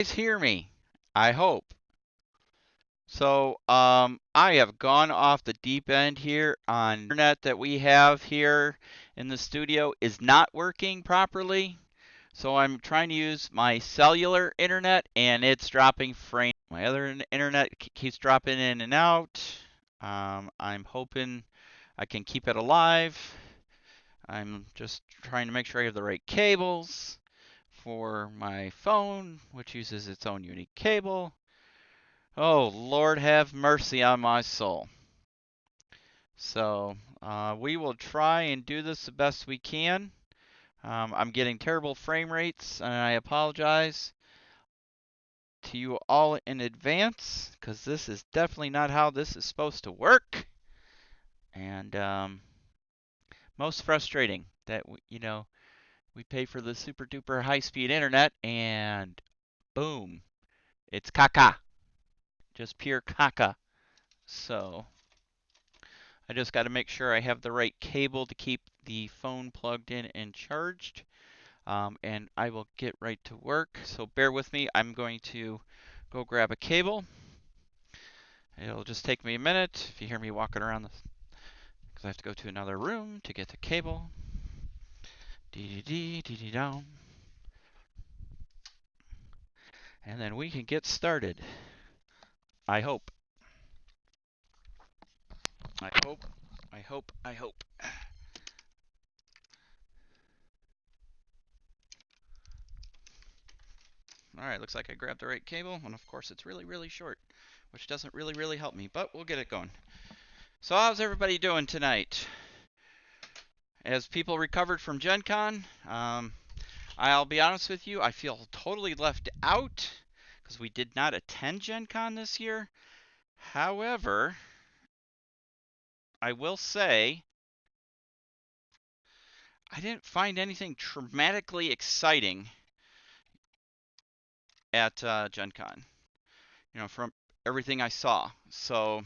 Guys hear me? I hope. So, I have gone off the deep end here on internet that we have here in the studio is not working properly. So I'm trying to use my cellular internet and it's dropping frame. My other internet keeps dropping in and out. I'm hoping I can keep it alive. I'm just trying to make sure I have the right cables for my phone, which uses its own unique cable. Oh, Lord have mercy on my soul. So, we will try and do this the best we can. I'm getting terrible frame rates, and I apologize to you all in advance, because this is definitely not how this is supposed to work. And, most frustrating that, we pay for the super duper high speed internet, and boom, it's caca. Just pure caca. So, I just got to make sure I have the right cable to keep the phone plugged in and charged. And I will get right to work. So bear with me. I'm going to go grab a cable. It'll just take me a minute if you hear me walking around because I have to go to another room to get the cable. Dee-dee-dee-dee-dee-down. And then we can get started. I hope. I hope. I hope. I hope. All right, looks like I grabbed the right cable, and of course it's really, really short, which doesn't really, really help me, but we'll get it going. So how's everybody doing tonight? As people recovered from Gen Con, I'll be honest with you, I feel totally left out because we did not attend Gen Con this year. However, I will say I didn't find anything dramatically exciting at Gen Con, from everything I saw. So,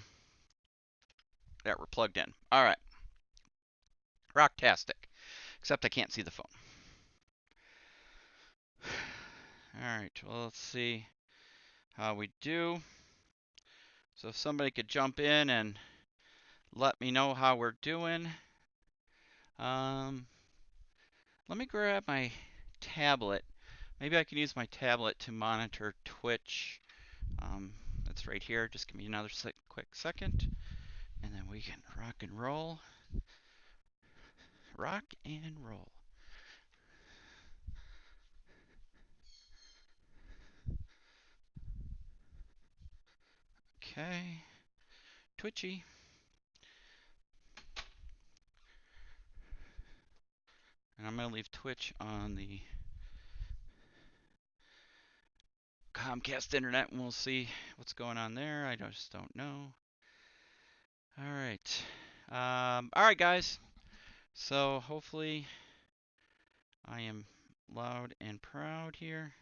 that we're plugged in. All right. Rocktastic. Except I can't see the phone. All right, well, let's see how we do. So if somebody could jump in and let me know how we're doing. Let me grab my tablet. Maybe I can use my tablet to monitor Twitch. That's right here. Just give me another quick second, and then we can rock and roll. Rock and roll. Okay. Twitchy. And I'm going to leave Twitch on the Comcast internet, and we'll see what's going on there. I just don't know. All right. All right, guys. So hopefully I am loud and proud here.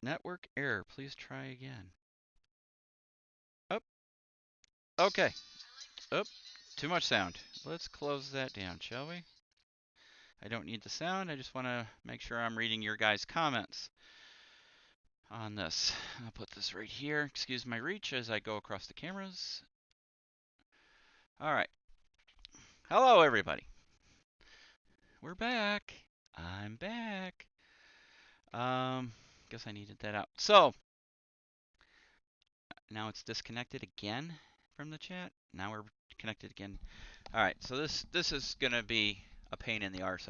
Network error. Please try again. Oh, okay. Oh, too much sound. Let's close that down, shall we? I don't need the sound. I just want to make sure I'm reading your guys' comments on this. I'll put this right here. Excuse my reach as I go across the cameras. All right. Hello, everybody. We're back. I'm back. Guess I needed that out. So, now it's disconnected again from the chat. Now we're connected again. All right, so this is gonna be a pain in the arse.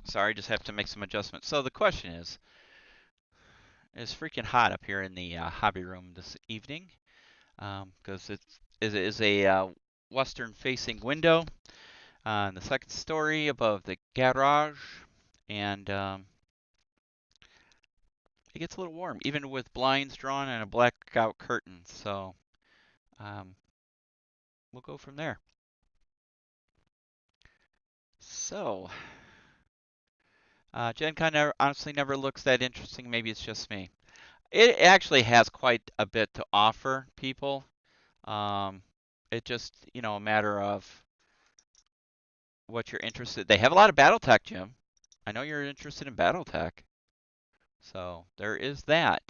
Sorry, just have to make some adjustments. So the question is, it's freaking hot up here in the hobby room this evening, because it is a western-facing window on the second story above the garage, and it gets a little warm, even with blinds drawn and a blackout curtain. So we'll go from there. So, Gen Con honestly never looks that interesting. Maybe it's just me. It actually has quite a bit to offer people. It just, a matter of what you're interested. They have a lot of BattleTech, Jim. I know you're interested in BattleTech. So there is that.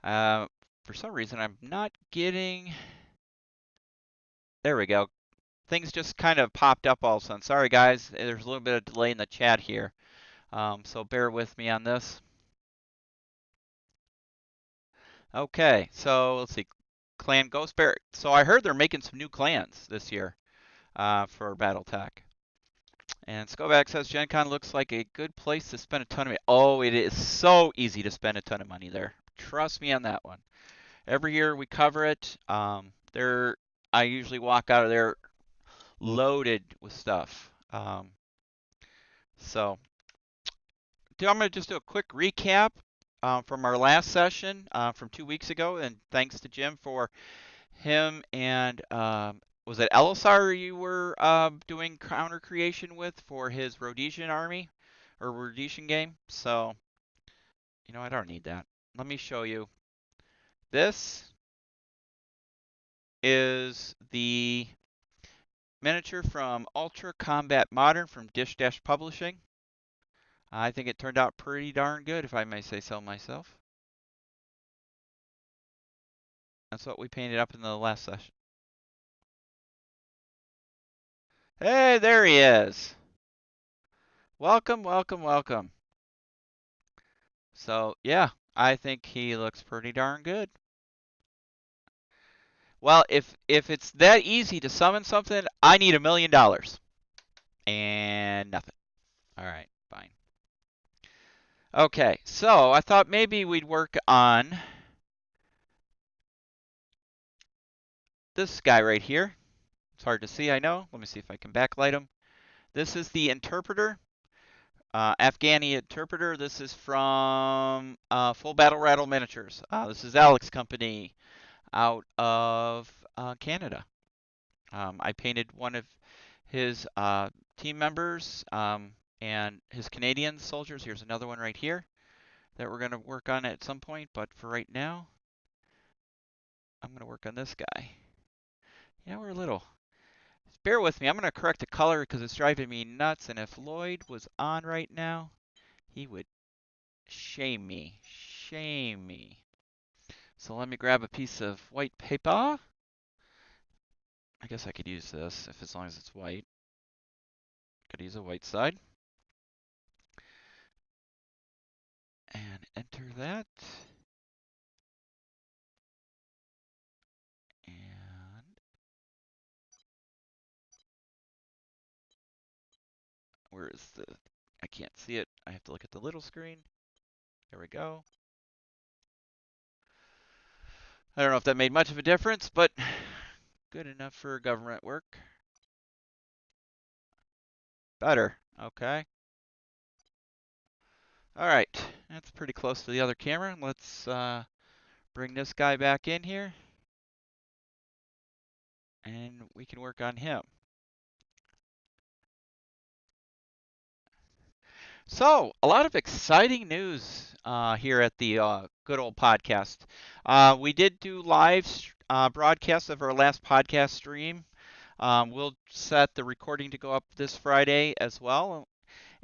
Uh, for some reason, I'm not getting. There we go. Things just kind of popped up all of a sudden. Sorry, guys. There's a little bit of delay in the chat here. So bear with me on this. Okay, so let's see. Clan Ghost Bear. So I heard they're making some new clans this year for BattleTech. And Skovac says Gen Con looks like a good place to spend a ton of money. Oh, it is so easy to spend a ton of money there. Trust me on that one. Every year we cover it. I usually walk out of there loaded with stuff. So I'm going to just do a quick recap from our last session from 2 weeks ago. And thanks to Jim for him and was it Elisar you were doing counter creation with for his Rhodesian army or Rhodesian game? So, I don't need that. Let me show you. This is the miniature from Ultra Combat Modern from Dish Dash Publishing. I think it turned out pretty darn good, if I may say so myself. That's what we painted up in the last session. Hey, there he is. Welcome, welcome, welcome. So, yeah, I think he looks pretty darn good. Well, if it's that easy to summon something, I need $1 million. And nothing. All right, fine. Okay, so I thought maybe we'd work on this guy right here. It's hard to see, I know. Let me see if I can backlight him. This is the interpreter, Afghani interpreter. This is from Full Battle Rattle Miniatures. This is Alex Company out of Canada. I painted one of his team members and his Canadian soldiers. Here's another one right here that we're going to work on at some point. But for right now, I'm going to work on this guy. Yeah, we're a little. Bear with me. I'm going to correct the color because it's driving me nuts. And if Lloyd was on right now, he would shame me. Shame me. So let me grab a piece of white paper. I guess I could use this if as long as it's white. Could use a white side. And enter that. And where is the, I can't see it. I have to look at the little screen. There we go. I don't know if that made much of a difference, but good enough for government work. Better, okay. All right, that's pretty close to the other camera. Let's bring this guy back in here. And we can work on him. So, a lot of exciting news here at the good old podcast. We did do live broadcasts of our last podcast stream. We'll set the recording to go up this Friday as well,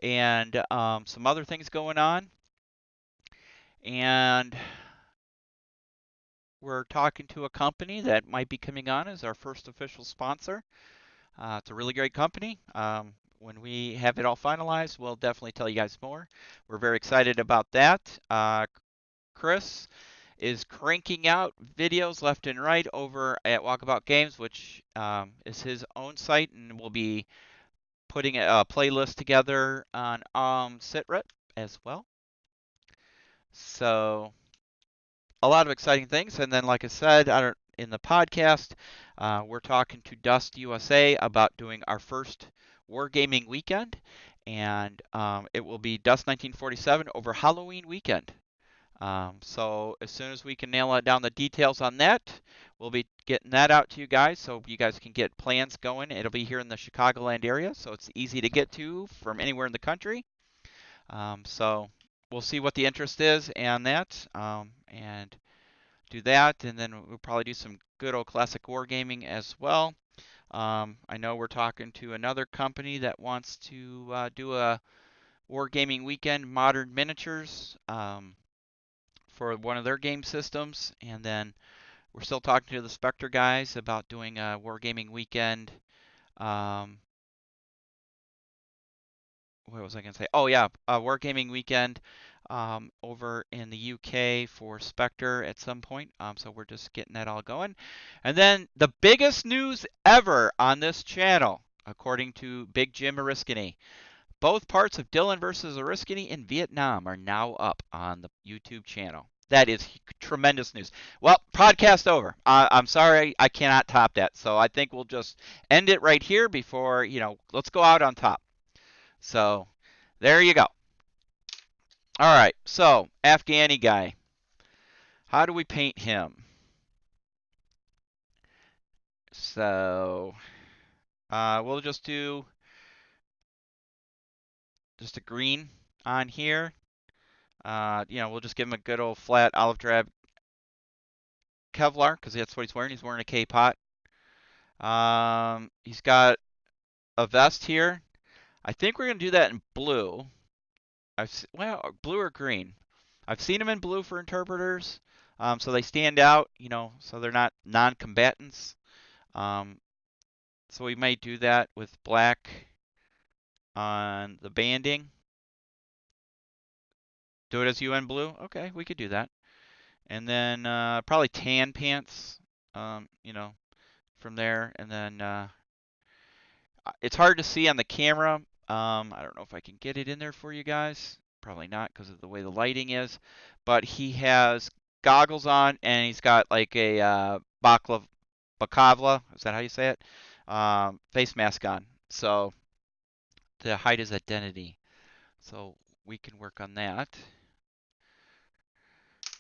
and some other things going on. And we're talking to a company that might be coming on as our first official sponsor. It's a really great company. When we have it all finalized, we'll definitely tell you guys more. We're very excited about that. Chris is cranking out videos left and right over at Walkabout Games, which is his own site, and we'll be putting a playlist together on Sitrep as well. So a lot of exciting things. And then, like I said, in the podcast, we're talking to Dust USA about doing our first wargaming weekend, and it will be Dust 1947 over Halloween weekend. So as soon as we can nail down the details on that, we'll be getting that out to you guys so you guys can get plans going. It'll be here in the Chicagoland area, so it's easy to get to from anywhere in the country. So we'll see what the interest is on that. And do that, and then we'll probably do some good old classic wargaming as well. I know we're talking to another company that wants to do a wargaming weekend, Modern Miniatures, for one of their game systems, and then we're still talking to the Spectre guys about doing a wargaming weekend. What was I going to say? Oh yeah, wargaming weekend over in the UK for Spectre at some point. So we're just getting that all going. And then the biggest news ever on this channel, according to Big Jim Oriskany. Both parts of Dylan versus Oriskany in Vietnam are now up on the YouTube channel. That is tremendous news. Well, podcast over. I'm sorry, I cannot top that. So I think we'll just end it right here before, let's go out on top. So there you go. All right, so Afghani guy. How do we paint him? So we'll just do just a green on here. We'll just give him a good old flat olive drab Kevlar because that's what he's wearing. He's wearing a K-pot. He's got a vest here. I think we're gonna do that in blue. Blue or green. I've seen them in blue for interpreters, so they stand out. So they're not non-combatants. So we might do that with black on the banding. Do it as UN blue. Okay, we could do that. And then probably tan pants. From there, and then it's hard to see on the camera. I don't know if I can get it in there for you guys. Probably not because of the way the lighting is. But he has goggles on, and he's got like a bakavla. Is that how you say it? Face mask on. So to hide his identity. So we can work on that.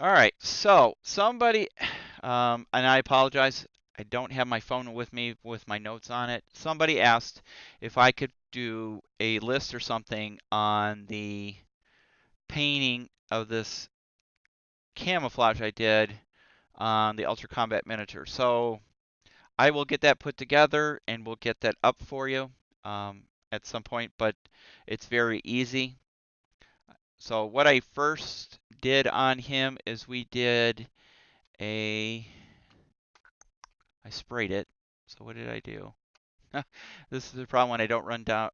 All right. So somebody, and I apologize. I don't have my phone with me with my notes on it. Somebody asked if I could do a list or something on the painting of this camouflage I did on the Ultra Combat Miniature. So I will get that put together and we'll get that up for you at some point, but it's very easy. So what I first did on him is I sprayed it. So what did I do? This is the problem when I don't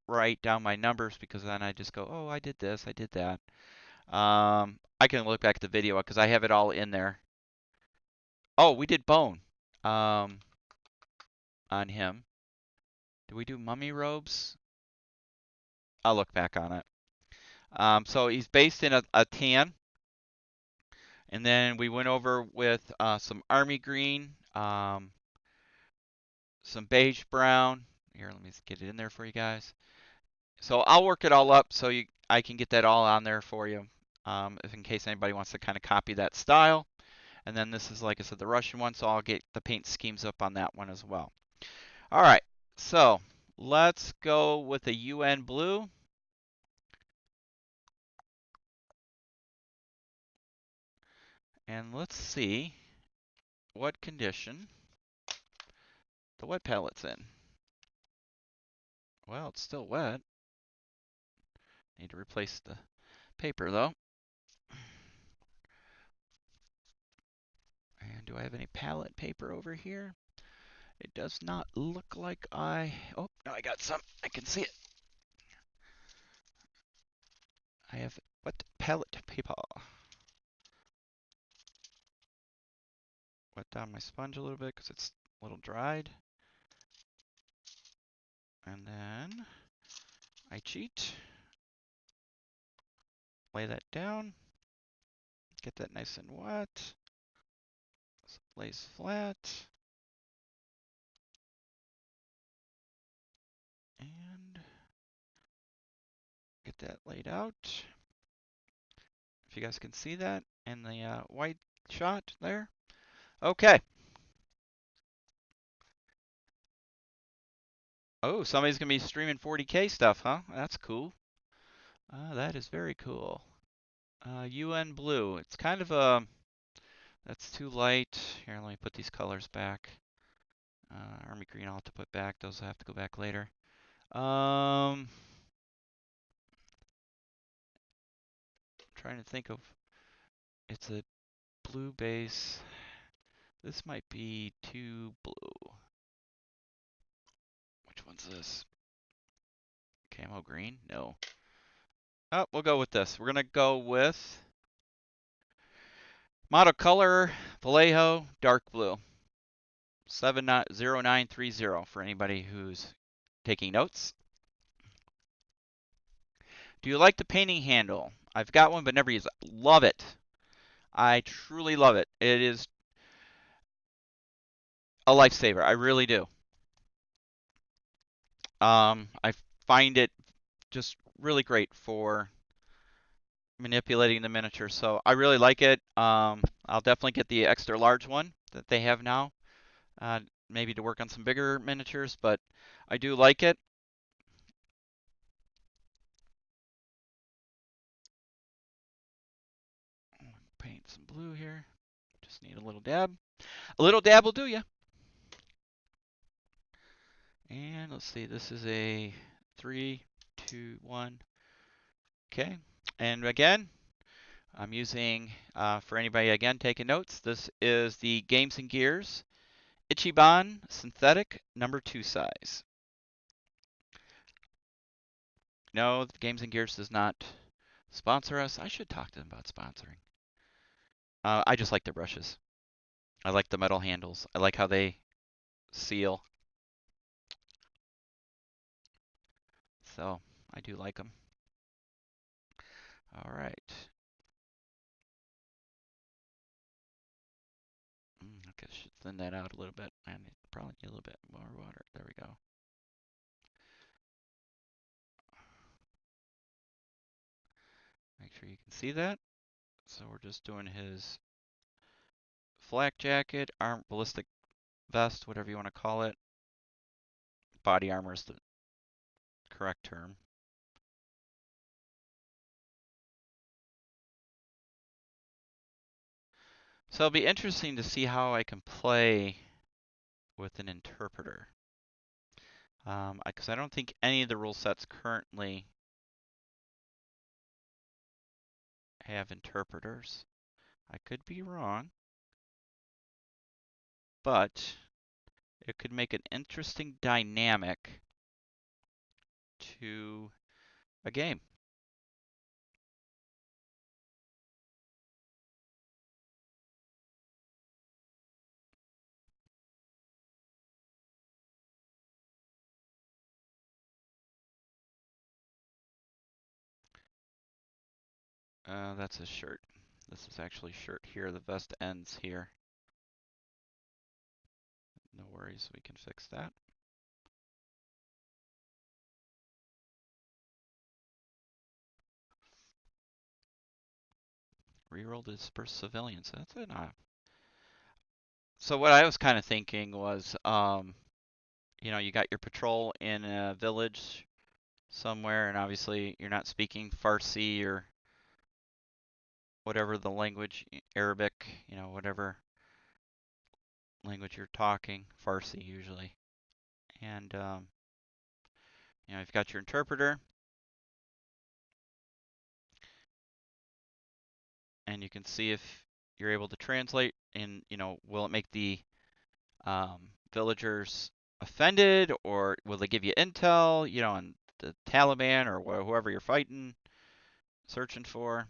write down my numbers because then I just go, oh, I did this, I did that. I can look back at the video because I have it all in there. Oh, we did bone on him. Did we do mummy robes? I'll look back on it. So he's based in a tan. And then we went over with some army green, some beige brown. Here, let me get it in there for you guys. So I'll work it all up so I can get that all on there for you, if in case anybody wants to kind of copy that style. And then this is, like I said, the Russian one, so I'll get the paint schemes up on that one as well. All right, so let's go with a UN blue. And let's see what condition the wet palette's in. Well, it's still wet. Need to replace the paper though. And do I have any palette paper over here? It does not look like oh, no, I got some. I can see it. I have wet palette paper. Wet down my sponge a little bit because it's a little dried. And then I cheat. Lay that down. Get that nice and wet. So it lays flat. And get that laid out. If you guys can see that in the white shot there. Okay. Oh, somebody's going to be streaming 40K stuff, huh? That's cool. That is very cool. UN Blue. It's kind of a That's too light. Here, let me put these colors back. Army green I'll have to put back. Those will have to go back later. Trying to think of, it's a blue base. This might be too blue. Which one's this? Camo green? No. Oh, we'll go with this. We're gonna go with model color Vallejo dark blue. 70930 for anybody who's taking notes. Do you like the painting handle? I've got one but never used it. Love it. I truly love it. It is a lifesaver. I really do. I find it just really great for manipulating the miniature. So I really like it. I'll definitely get the extra large one that they have now, maybe to work on some bigger miniatures, but I do like it. Paint some blue here. Just need a little dab. A little dab will do ya. And let's see, this is a 3, 2, 1. Okay. And again, I'm using, for anybody again taking notes, this is the Games and Gears Ichiban Synthetic number 2 size. No, Games and Gears does not sponsor us. I should talk to them about sponsoring. I just like their brushes. I like the metal handles. I like how they seal. So I do like them. All right. I guess I should thin that out a little bit. I probably need a little bit more water. There we go. Make sure you can see that. So we're just doing his flak jacket, ballistic vest, whatever you want to call it. Body armor is the correct term. So it'll be interesting to see how I can play with an interpreter. Because I don't think any of the rule sets currently have interpreters. I could be wrong, but it could make an interesting dynamic to a game. That's a shirt. This is actually shirt here. The vest ends here. No worries, we can fix that. Reroll to disperse civilians. That's it. So what I was kind of thinking was, you got your patrol in a village somewhere, and obviously you're not speaking Farsi or whatever the language, Arabic, whatever language you're talking, Farsi usually. And you've got your interpreter, and you can see if you're able to translate, and will it make the villagers offended, or will they give you intel, on the Taliban or whoever you're fighting, searching for,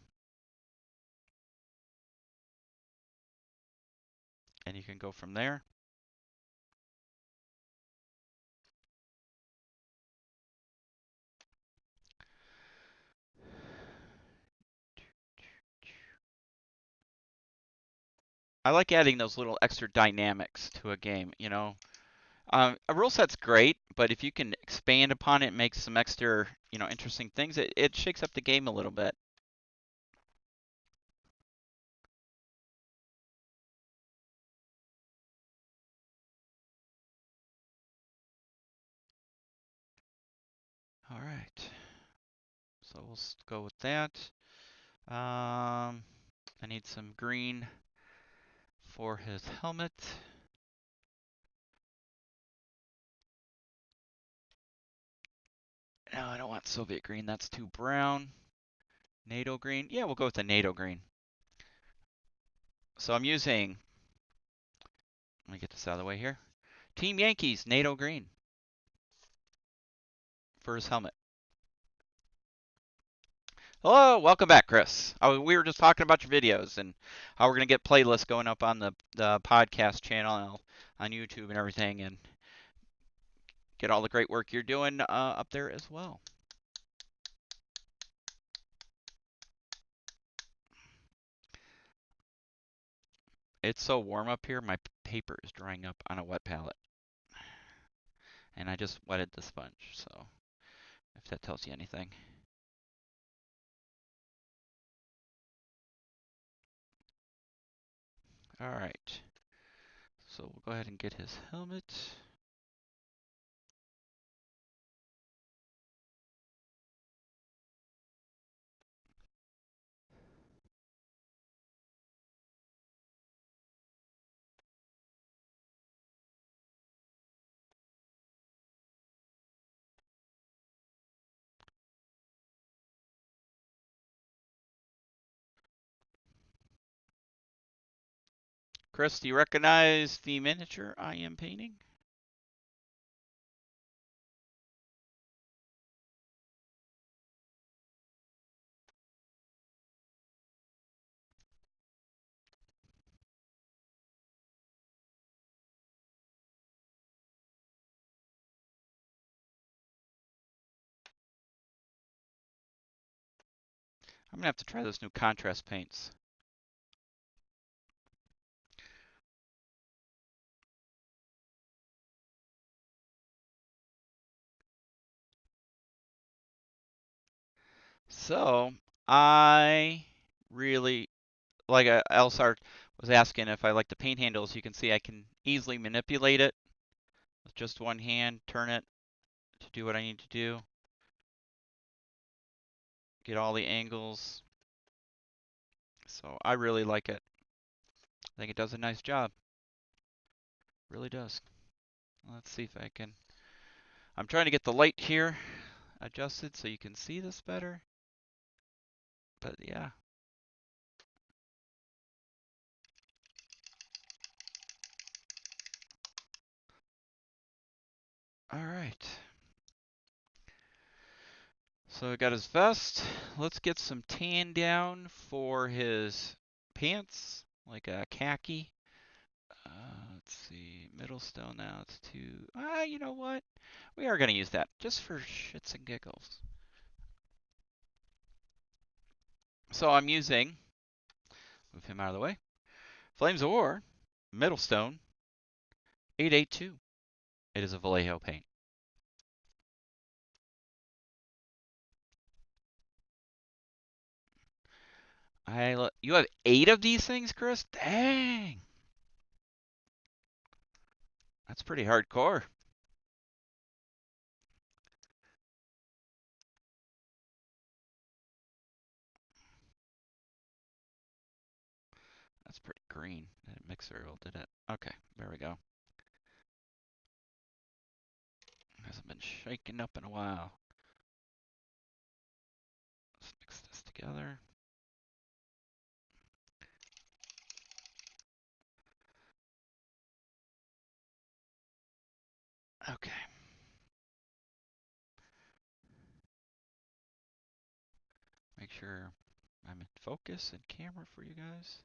and you can go from there. I like adding those little extra dynamics to a game, a rule set's great, but if you can expand upon it and make some extra, interesting things, it shakes up the game a little bit. All right. So we'll go with that. I need some green for his helmet. No, I don't want Soviet green. That's too brown. NATO green. Yeah, we'll go with the NATO green. So I'm using, let me get this out of the way here. Team Yankees, NATO green for his helmet. Hello, welcome back, Chris. We were just talking about your videos and how we're going to get playlists going up on the podcast channel on YouTube and everything, and get all the great work you're doing up there as well. It's so warm up here, my paper is drying up on a wet palette. And I just wetted the sponge, so if that tells you anything. All right. So we'll go ahead and get his helmet. Chris, do you recognize the miniature I am painting? I'm gonna have to try those new contrast paints. So I really, like Elsart was asking if I like the paint handles. You can see I can easily manipulate it with just one hand, turn it to do what I need to do, get all the angles. So I really like it. I think it does a nice job. Really does. Let's see if I can. I'm trying to get the light here adjusted so you can see this better. But yeah. All right. So I got his vest. Let's get some tan down for his pants, like a khaki. Let's see, Middlestone now, it's too, you know what? We are going to use that just for shits and giggles. So I'm using, move him out of the way, Flames of War, Middlestone, 882. It is a Vallejo paint. You have 8 of these things, Chris? Dang. That's pretty hardcore. That's pretty green. That didn't mix very well, did it? Okay, there we go. Hasn't been shaken up in a while. Let's mix this together. Okay. Make sure I'm in focus and camera for you guys.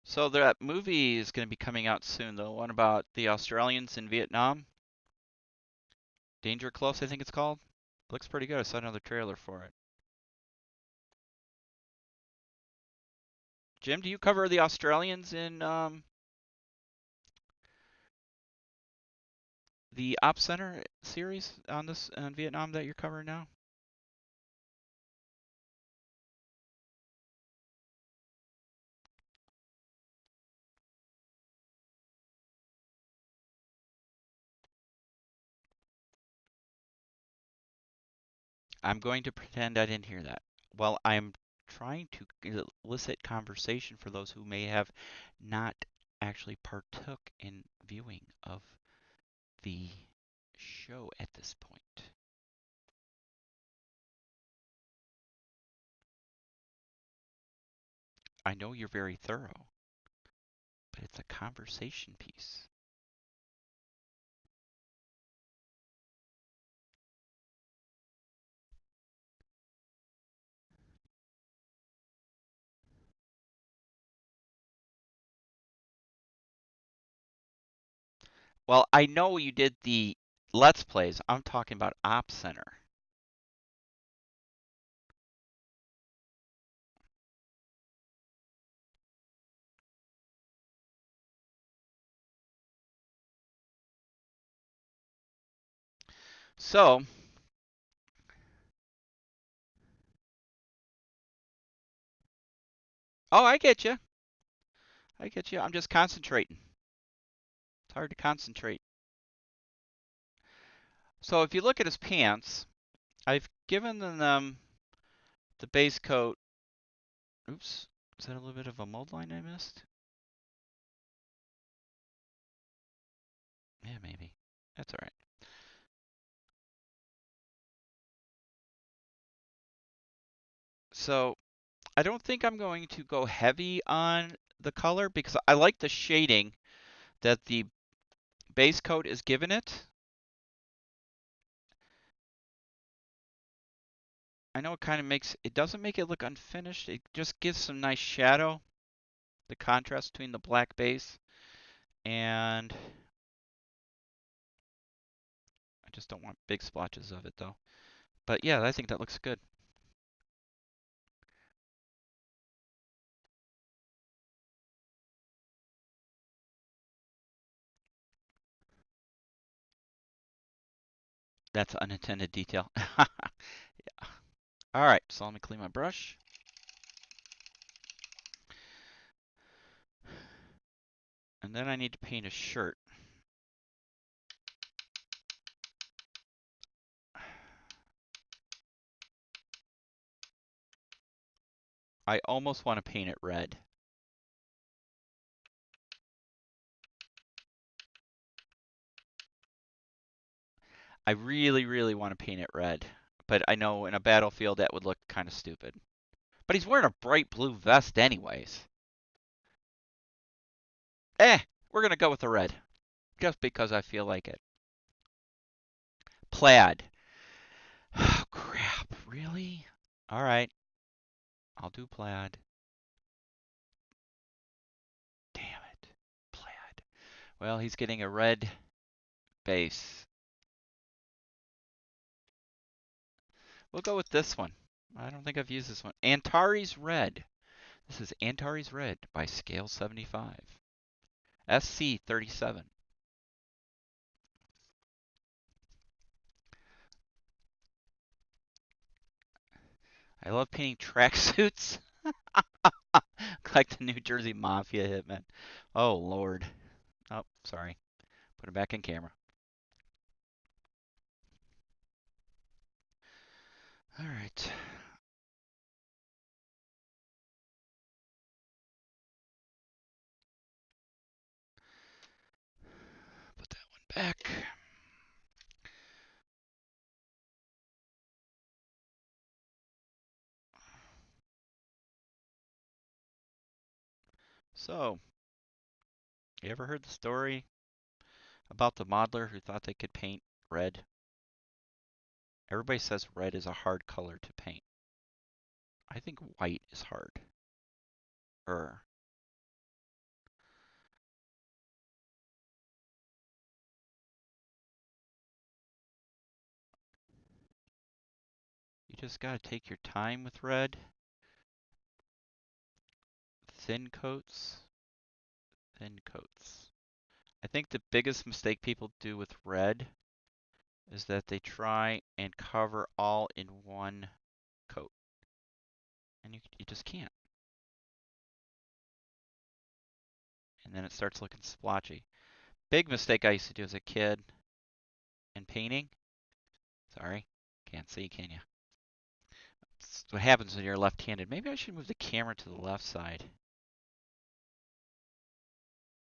So that movie is going to be coming out soon, the one about the Australians in Vietnam. Danger Close, I think it's called. Looks pretty good. I saw another trailer for it. Jim, do you cover the Australians in the Op Center series on this on Vietnam that you're covering now? I'm going to pretend I didn't hear that. Well, I'm trying to elicit conversation for those who may have not actually partook in viewing of the show at this point. I know you're very thorough, but it's a conversation piece. Well, I know you did the Let's Plays. I'm talking about Op Center. So, oh, I get you. I get you. I'm just concentrating. It's hard to concentrate. So if you look at his pants, I've given them the base coat. Oops, is that a little bit of a mold line I missed? Yeah, maybe. That's all right. So I don't think I'm going to go heavy on the color because I like the shading that the base coat is giving it. I know it kind of it doesn't make it look unfinished. It just gives some nice shadow, the contrast between the black base and I just don't want big splotches of it though. But yeah, I think that looks good. That's unintended detail. Yeah. All right, so let me clean my brush. And then I need to paint a shirt. I almost want to paint it red. I really, really want to paint it red. But I know in a battlefield that would look kind of stupid. But he's wearing a bright blue vest anyways. We're going to go with the red. Just because I feel like it. Plaid. Oh, crap. Really? All right. I'll do plaid. Damn it. Plaid. Well, he's getting a red base. We'll go with this one. I don't think I've used this one. Antares Red. This is Antares Red by Scale 75. SC 37. I love painting tracksuits. Like the New Jersey Mafia hitman. Oh, Lord. Oh, sorry. Put it back in camera. All right. Put that one back. So, you ever heard the story about the modeler who thought they could paint red? Everybody says red is a hard color to paint. I think white is hard. Er. You just gotta take your time with red. Thin coats. Thin coats. I think the biggest mistake people do with red is that they try and cover all in one coat. And you just can't. And then it starts looking splotchy. Big mistake I used to do as a kid in painting. Sorry, can't see, can you? That's what happens when you're left-handed. Maybe I should move the camera to the left side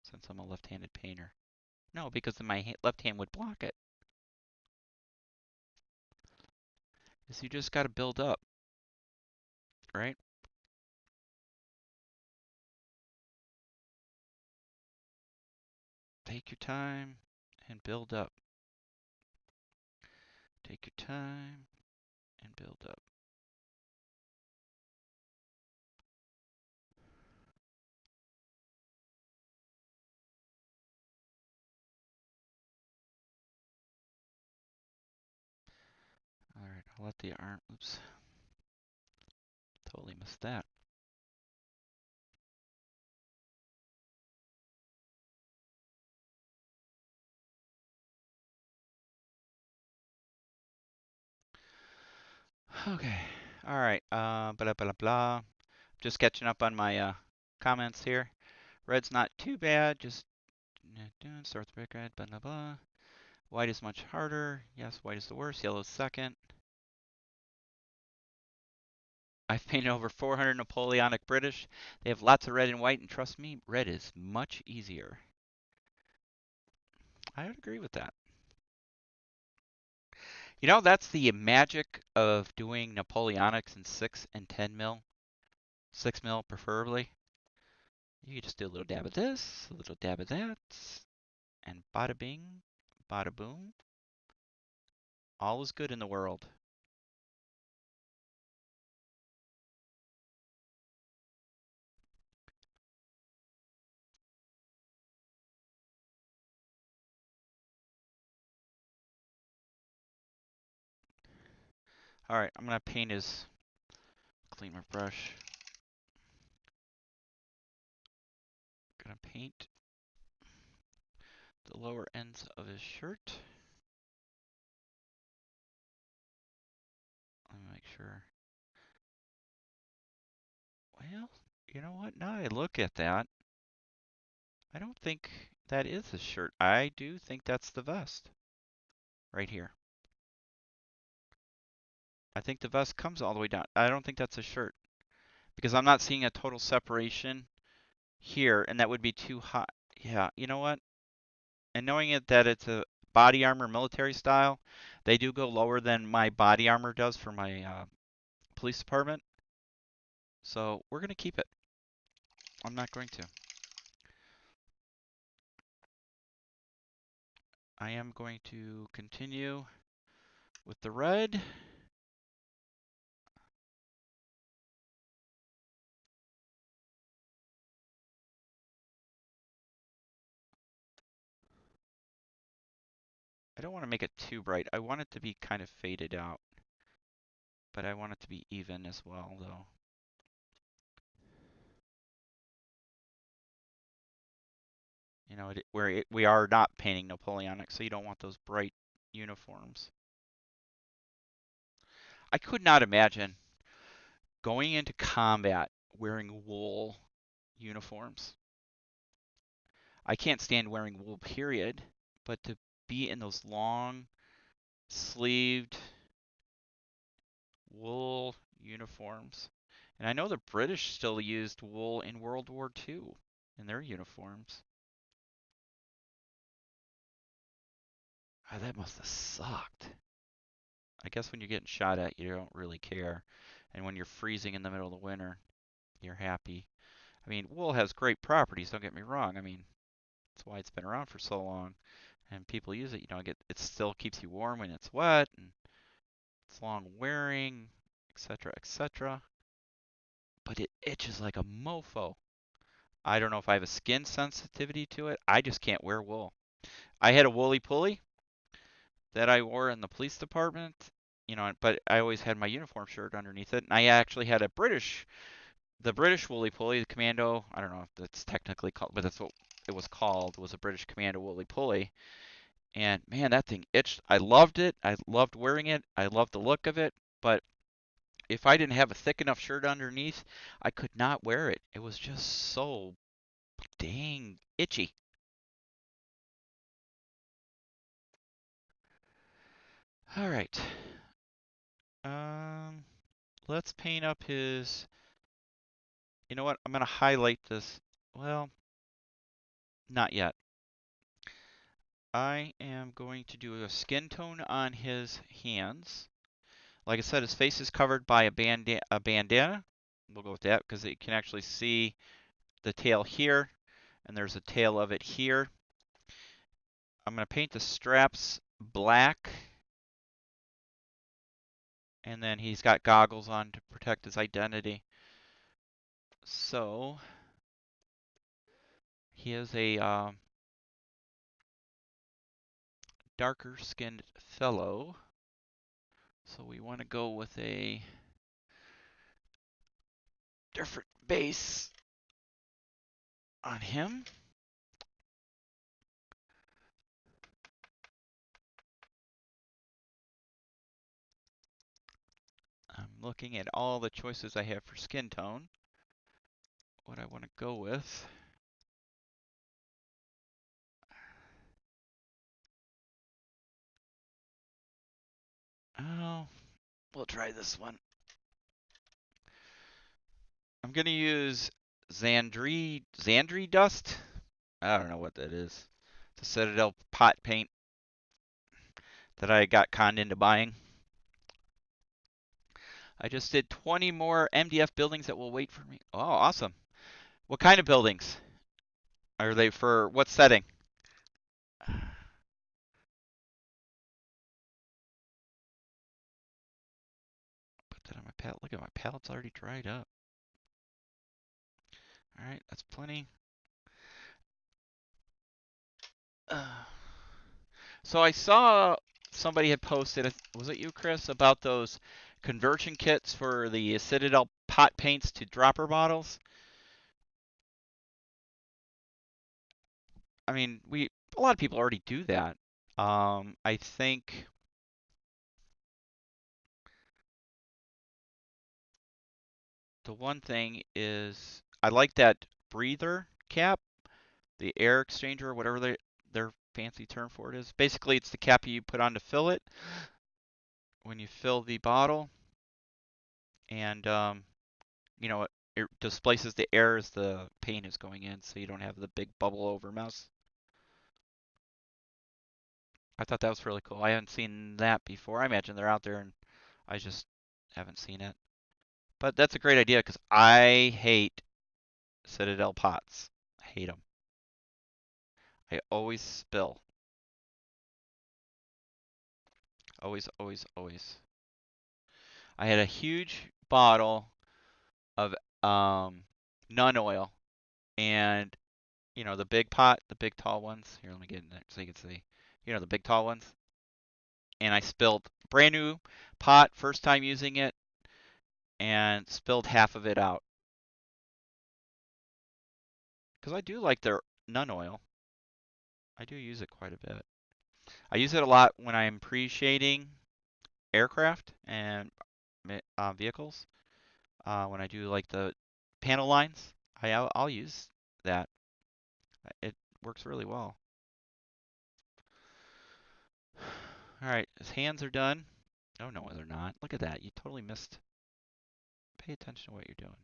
since I'm a left-handed painter. No, because then my left hand would block it. So you just got to build up, right? Take your time and build up. Take your time and build up. All right, I'll let the arm, oops, totally missed that. Okay, all right, blah, blah, blah. Just catching up on my comments here. Red's not too bad, just start with brick red, blah, blah, blah. White is much harder. Yes, white is the worst. Yellow is second. I've painted over 400 Napoleonic British. They have lots of red and white, and trust me, red is much easier. I would agree with that. You know, that's the magic of doing Napoleonics in 6 and 10 mil. 6 mil preferably. You can just do a little dab of this, a little dab of that, and bada bing, bada boom. All is good in the world. All right, I'm gonna paint his, clean my brush. Gonna paint the lower ends of his shirt. Let me make sure. Well, you know what? Now I look at that, I don't think that is his shirt. I do think that's the vest right here. I think the vest comes all the way down. I don't think that's a shirt because I'm not seeing a total separation here, and that would be too high. Yeah, you know what? And knowing it that it's a body armor military style, they do go lower than my body armor does for my police department. So we're gonna keep it. I'm not going to. I am going to continue with the red. I don't want to make it too bright. I want it to be kind of faded out, but I want it to be even as well, though. You know, we are not painting Napoleonic, so you don't want those bright uniforms. I could not imagine going into combat wearing wool uniforms. I can't stand wearing wool, period, but to be in those long sleeved wool uniforms. And I know the British still used wool in World War II in their uniforms. Oh, that must have sucked. I guess when you're getting shot at, you don't really care. And when you're freezing in the middle of the winter, you're happy. I mean, wool has great properties, don't get me wrong. I mean, that's why it's been around for so long. And people use it, you know, it still keeps you warm when it's wet, and it's long wearing, etc., etc. But it itches like a mofo. I don't know if I have a skin sensitivity to it. I just can't wear wool. I had a woolly pulley that I wore in the police department, you know, but I always had my uniform shirt underneath it. And I actually had the British woolly pulley, the commando. I don't know if that's technically called, but that's what it was called. Was a British commando woolly pulley. And man, that thing itched. I loved it. I loved wearing it. I loved the look of it. But if I didn't have a thick enough shirt underneath, I could not wear it. It was just so dang itchy. All right. Um, let's paint up his, you know what, I'm going to highlight this. Well, not yet. I am going to do a skin tone on his hands. Like I said, his face is covered by a bandana. We'll go with that because you can actually see the tail here, and there's a tail of it here. I'm going to paint the straps black, and then he's got goggles on to protect his identity. So he is a darker skinned fellow. So we want to go with a different base on him. I'm looking at all the choices I have for skin tone. What I want to go with. Oh, we'll try this one. I'm going to use Xandri dust. I don't know what that is. It's a Citadel pot paint that I got conned into buying. I just did 20 more MDF buildings that will wait for me. Oh, awesome. What kind of buildings? Are they for what setting? Put that on my palette. Look at my palette's already dried up. All right, that's plenty. So I saw somebody had posted, was it you, Chris, about those conversion kits for the Citadel pot paints to dropper bottles? I mean, a lot of people already do that. I think the one thing is I like that breather cap, the air exchanger, whatever their fancy term for it is. Basically, it's the cap you put on to fill it when you fill the bottle, and you know, it displaces the air as the paint is going in, so you don't have the big bubble over mess. I thought that was really cool. I haven't seen that before. I imagine they're out there, and I just haven't seen it. But that's a great idea because I hate Citadel pots. I hate them. I always spill. Always, always, always. I had a huge bottle of nun oil, and you know the big pot, the big tall ones. Here, let me get in there so you can see. You know the big tall ones. And I spilled brand new pot, first time using it, and spilled half of it out. Because I do like their nun oil. I do use it quite a bit. I use it a lot when I'm pre-shading aircraft and vehicles. When I do like the panel lines, I'll use that. It works really well. All right, his hands are done. Oh no, they're not. Look at that. You totally missed. Pay attention to what you're doing.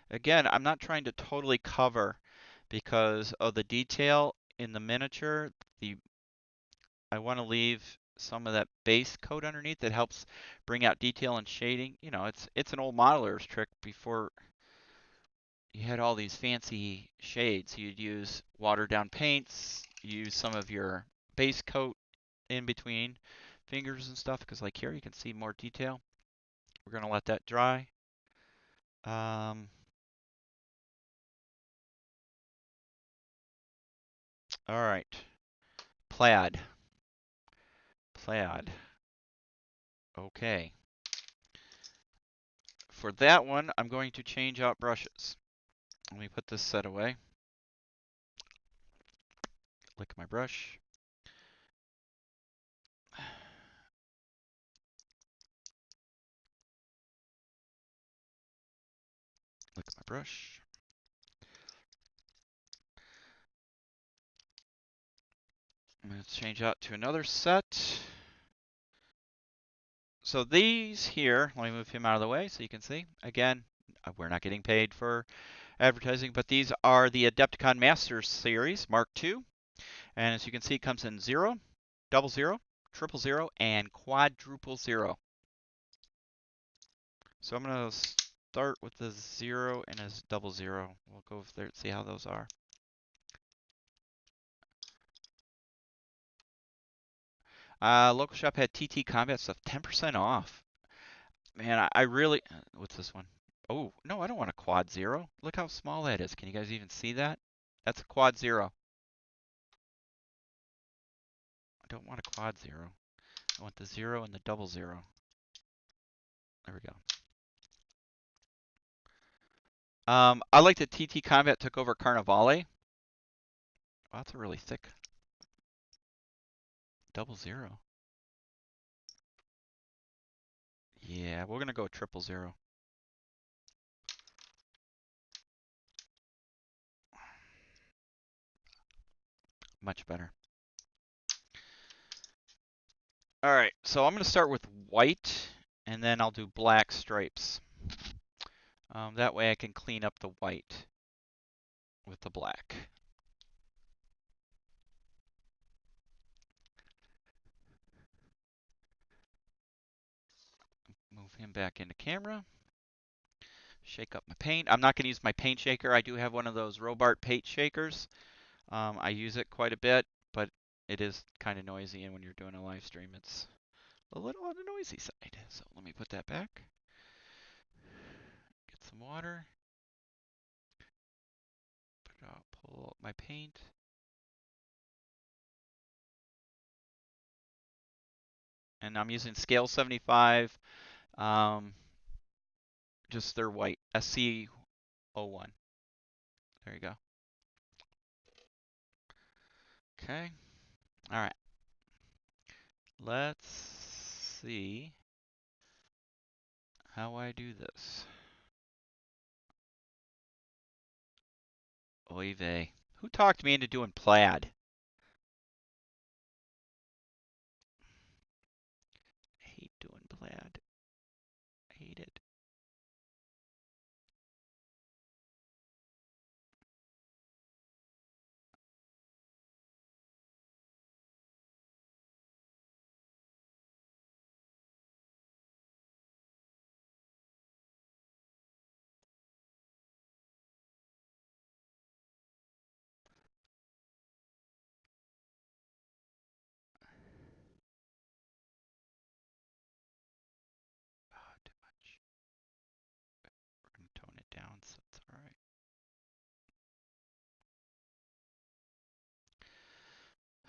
Again, I'm not trying to totally cover because of the detail in the miniature. I want to leave some of that base coat underneath that helps bring out detail and shading. You know, it's an old modeler's trick before you had all these fancy shades. You'd use watered down paints, use some of your base coat in between fingers and stuff, because like here you can see more detail. We're gonna let that dry. All right, plaid. Plaid. Okay. For that one, I'm going to change out brushes. Let me put this set away. Lick my brush. Lick my brush. I'm going to change out to another set. So these here, let me move him out of the way so you can see. Again, we're not getting paid for advertising, but these are the Adepticon Masters Series Mark II. And as you can see, it comes in 0, double 0, triple 0, and quadruple 0. So I'm going to start with the 0 and a double 0. We'll go there and see how those are. Local shop had TT Combat stuff, 10% off. Man, I really, what's this one? Oh, no, I don't want a quad 0. Look how small that is. Can you guys even see that? That's a quad 0. I don't want a quad 0. I want the 0 and the double 0. There we go. I like that TT Combat took over Carnivale. Wow, that's a really thick double 0. Yeah, we're going to go triple 0. Much better. All right, so I'm going to start with white, and then I'll do black stripes. That way I can clean up the white with the black. Move him back into camera. Shake up my paint. I'm not going to use my paint shaker. I do have one of those Robart paint shakers. I use it quite a bit, but it is kind of noisy, and when you're doing a live stream, it's a little on the noisy side. So let me put that back. Get some water. Pull up my paint. And I'm using scale 75, just their white, SC01. There you go. Okay. All right. Let's see how I do this. Oy vey. Who talked me into doing plaid? I hate doing plaid. I hate it. Oh, too much. We're going to tone it down so it's all right.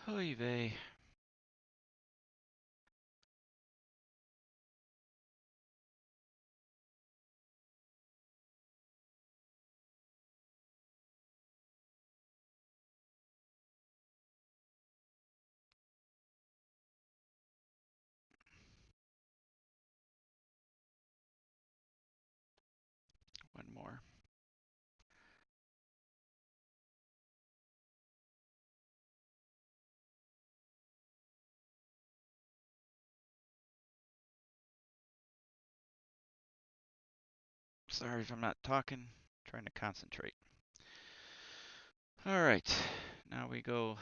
Oy vey. One more. Sorry if I'm not talking. I'm trying to concentrate. All right. Now we go.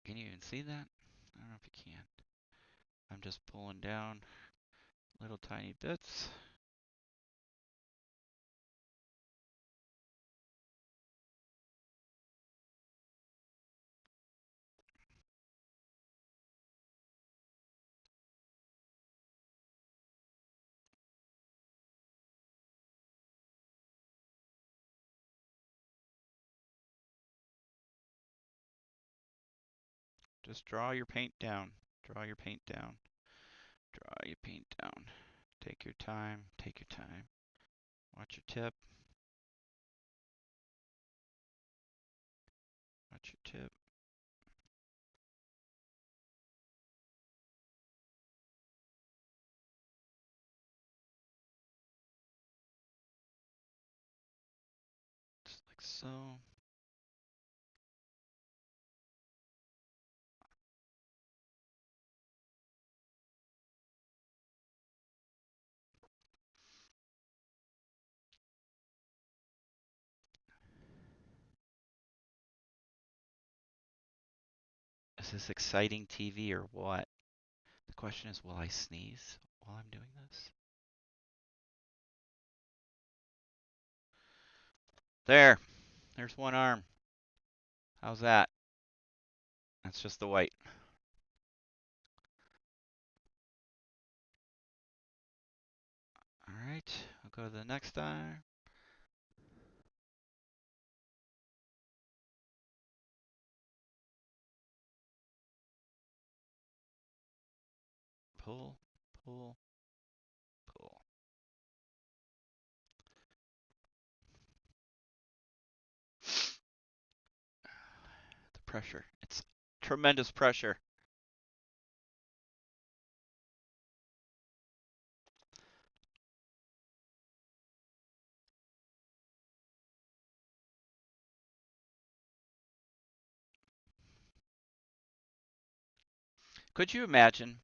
Can you even see that? I don't know if you can. I'm just pulling down little tiny bits. Just draw your paint down. Draw your paint down. Draw your paint down. Take your time. Take your time. Watch your tip. Watch your tip. Like so. Is this exciting TV or what? The question is, will I sneeze while I'm doing this? There. There's one arm. How's that? That's just the white. All right. I'll go to the next arm. Pull, pull, pull. The pressure. It's tremendous pressure. Could you imagine?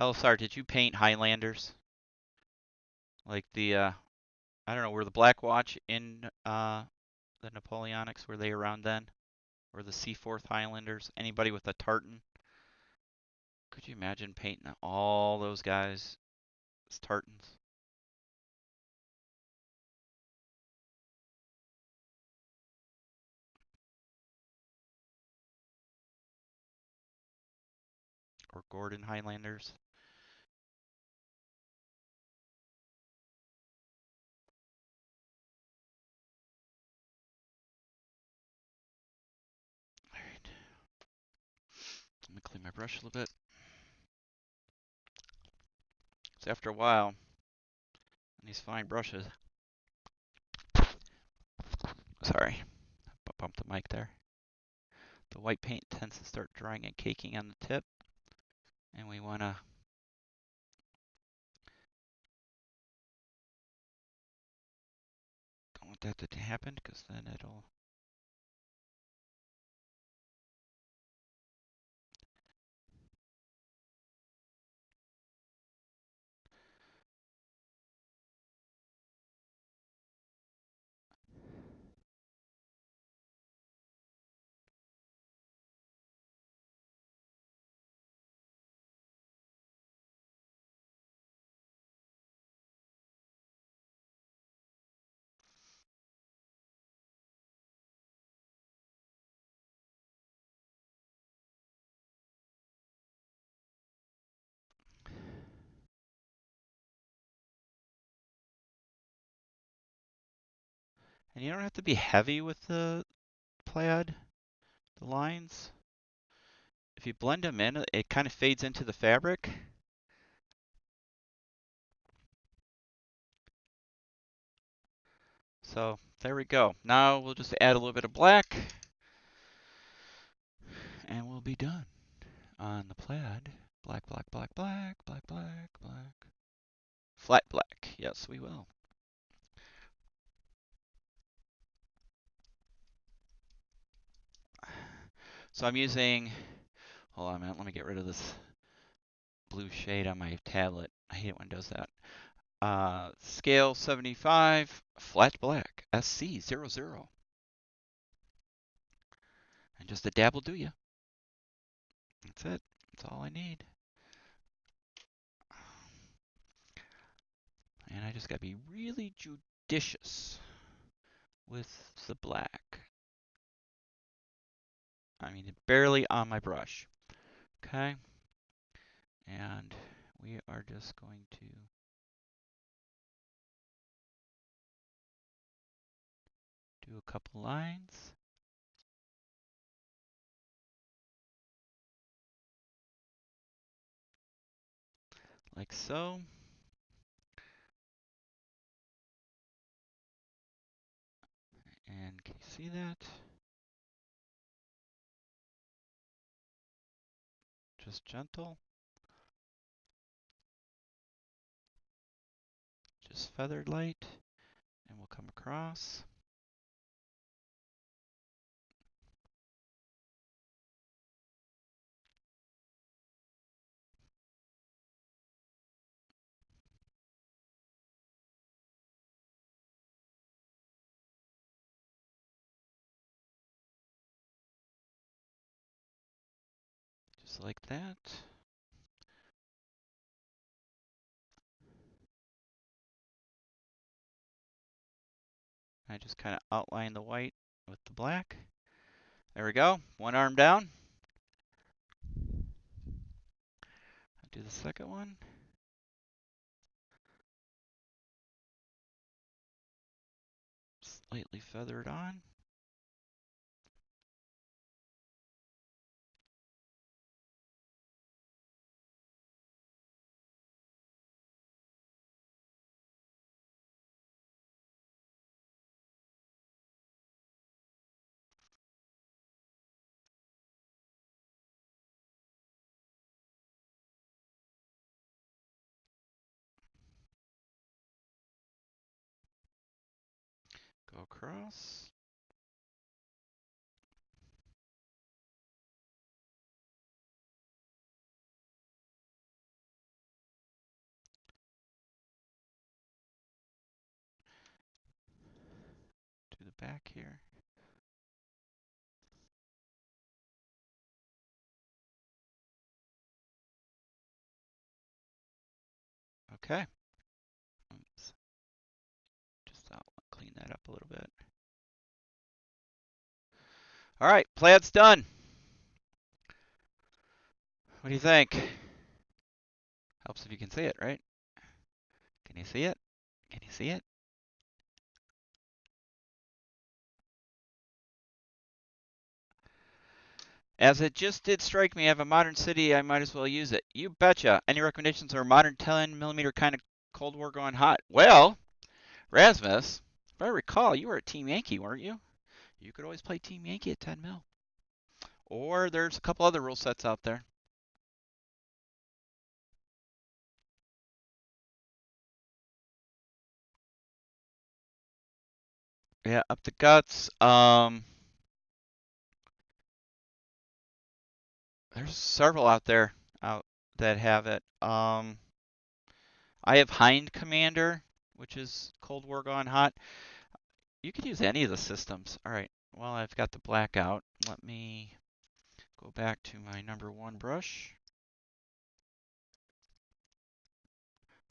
Oh, sorry. Did you paint Highlanders? Like the, I don't know, were the Black Watch in the Napoleonics? Were they around then? Or the Seaforth Highlanders? Anybody with a tartan? Could you imagine painting all those guys as tartans? Or Gordon Highlanders? All right. Let me clean my brush a little bit. So after a while, these fine brushes. Sorry, bumped the mic there. The white paint tends to start drying and caking on the tip, and we want to don't want that to happen because then it'll. And you don't have to be heavy with the plaid, the lines. If you blend them in, it kind of fades into the fabric. So there we go. Now we'll just add a little bit of black, and we'll be done on the plaid. Black, black, black, black, black, black, black. Flat black. Yes, we will. So I'm using, hold on a minute, let me get rid of this blue shade on my tablet. I hate it when it does that. Scale 75, flat black, SC00. And just a dab will do you. That's it. That's all I need. And I just gotta be really judicious with the black. I mean, barely on my brush. Okay? And we are just going to do a couple lines. Like so. And can you see that? Just gentle. Just feathered light. And we'll come across. Just like that. I just kind of outline the white with the black. There we go. One arm down. I'll do the second one. Slightly feathered on. Go across. Do the back here. Okay. Oops. Just clean that up a little bit. All right, plaid's done. What do you think? Helps if you can see it, right? Can you see it? Can you see it? As it just did strike me, I have a modern city, I might as well use it. You betcha. Any recommendations for a modern 10mm kind of Cold War going hot? Well, Rasmus, if I recall, you were a Team Yankee, weren't you? You could always play Team Yankee at 10 mil. Or there's a couple other rule sets out there. Yeah, up the guts. There's several out there that have it. I have Hind Commander, which is Cold War gone hot. You could use any of the systems. All right. Well, I've got the black out. Let me go back to my number 1 brush.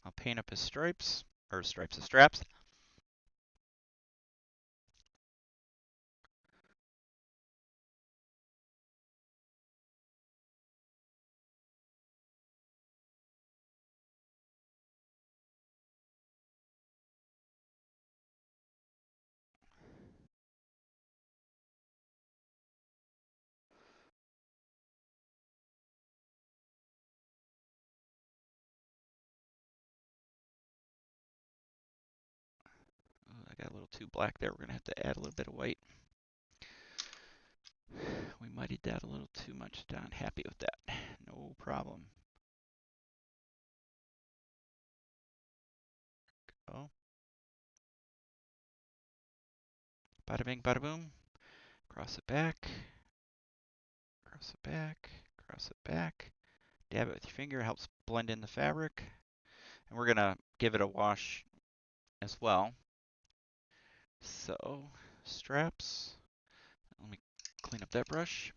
I'll paint up his stripes, or stripes, his straps. Ooh, I got a little too black there. We're going to have to add a little bit of white. We muddied that a little too much. Not happy with that. No problem. Oh. Bada bing, bada boom. Cross it back. Cross it back. Cross it back. Dab it with your finger. Helps blend in the fabric. And we're going to give it a wash as well. So, straps. Let me clean up that brush.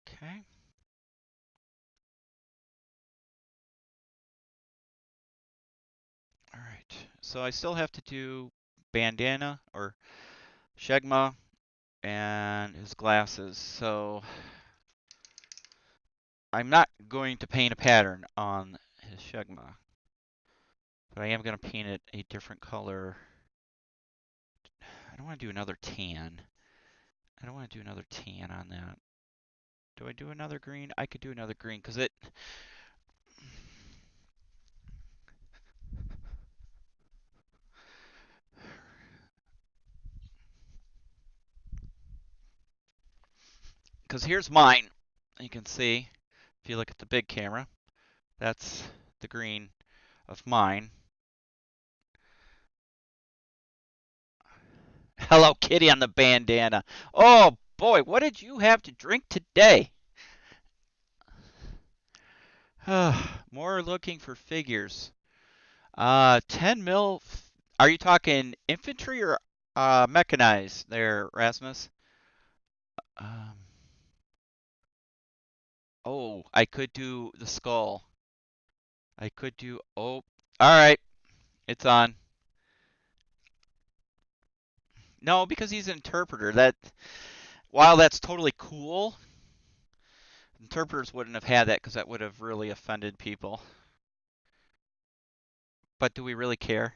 Okay. All right. So I still have to do bandana or Shegma and his glasses. So I'm not going to paint a pattern on his Shegma, but I am going to paint it a different color. I don't want to do another tan. I don't want to do another tan on that. Do I do another green? I could do another green because it. Because here's mine. You can see if you look at the big camera, that's the green of mine. Hello Kitty on the bandana. Oh boy, what did you have to drink today? More looking for figures. 10 mil. Are you talking infantry or mechanized there, Rasmus? Um, oh, I could do the skull. I could do. Oh, all right, it's on. No, because he's an interpreter. That while that's totally cool, interpreters wouldn't have had that because that would have really offended people. But do we really care?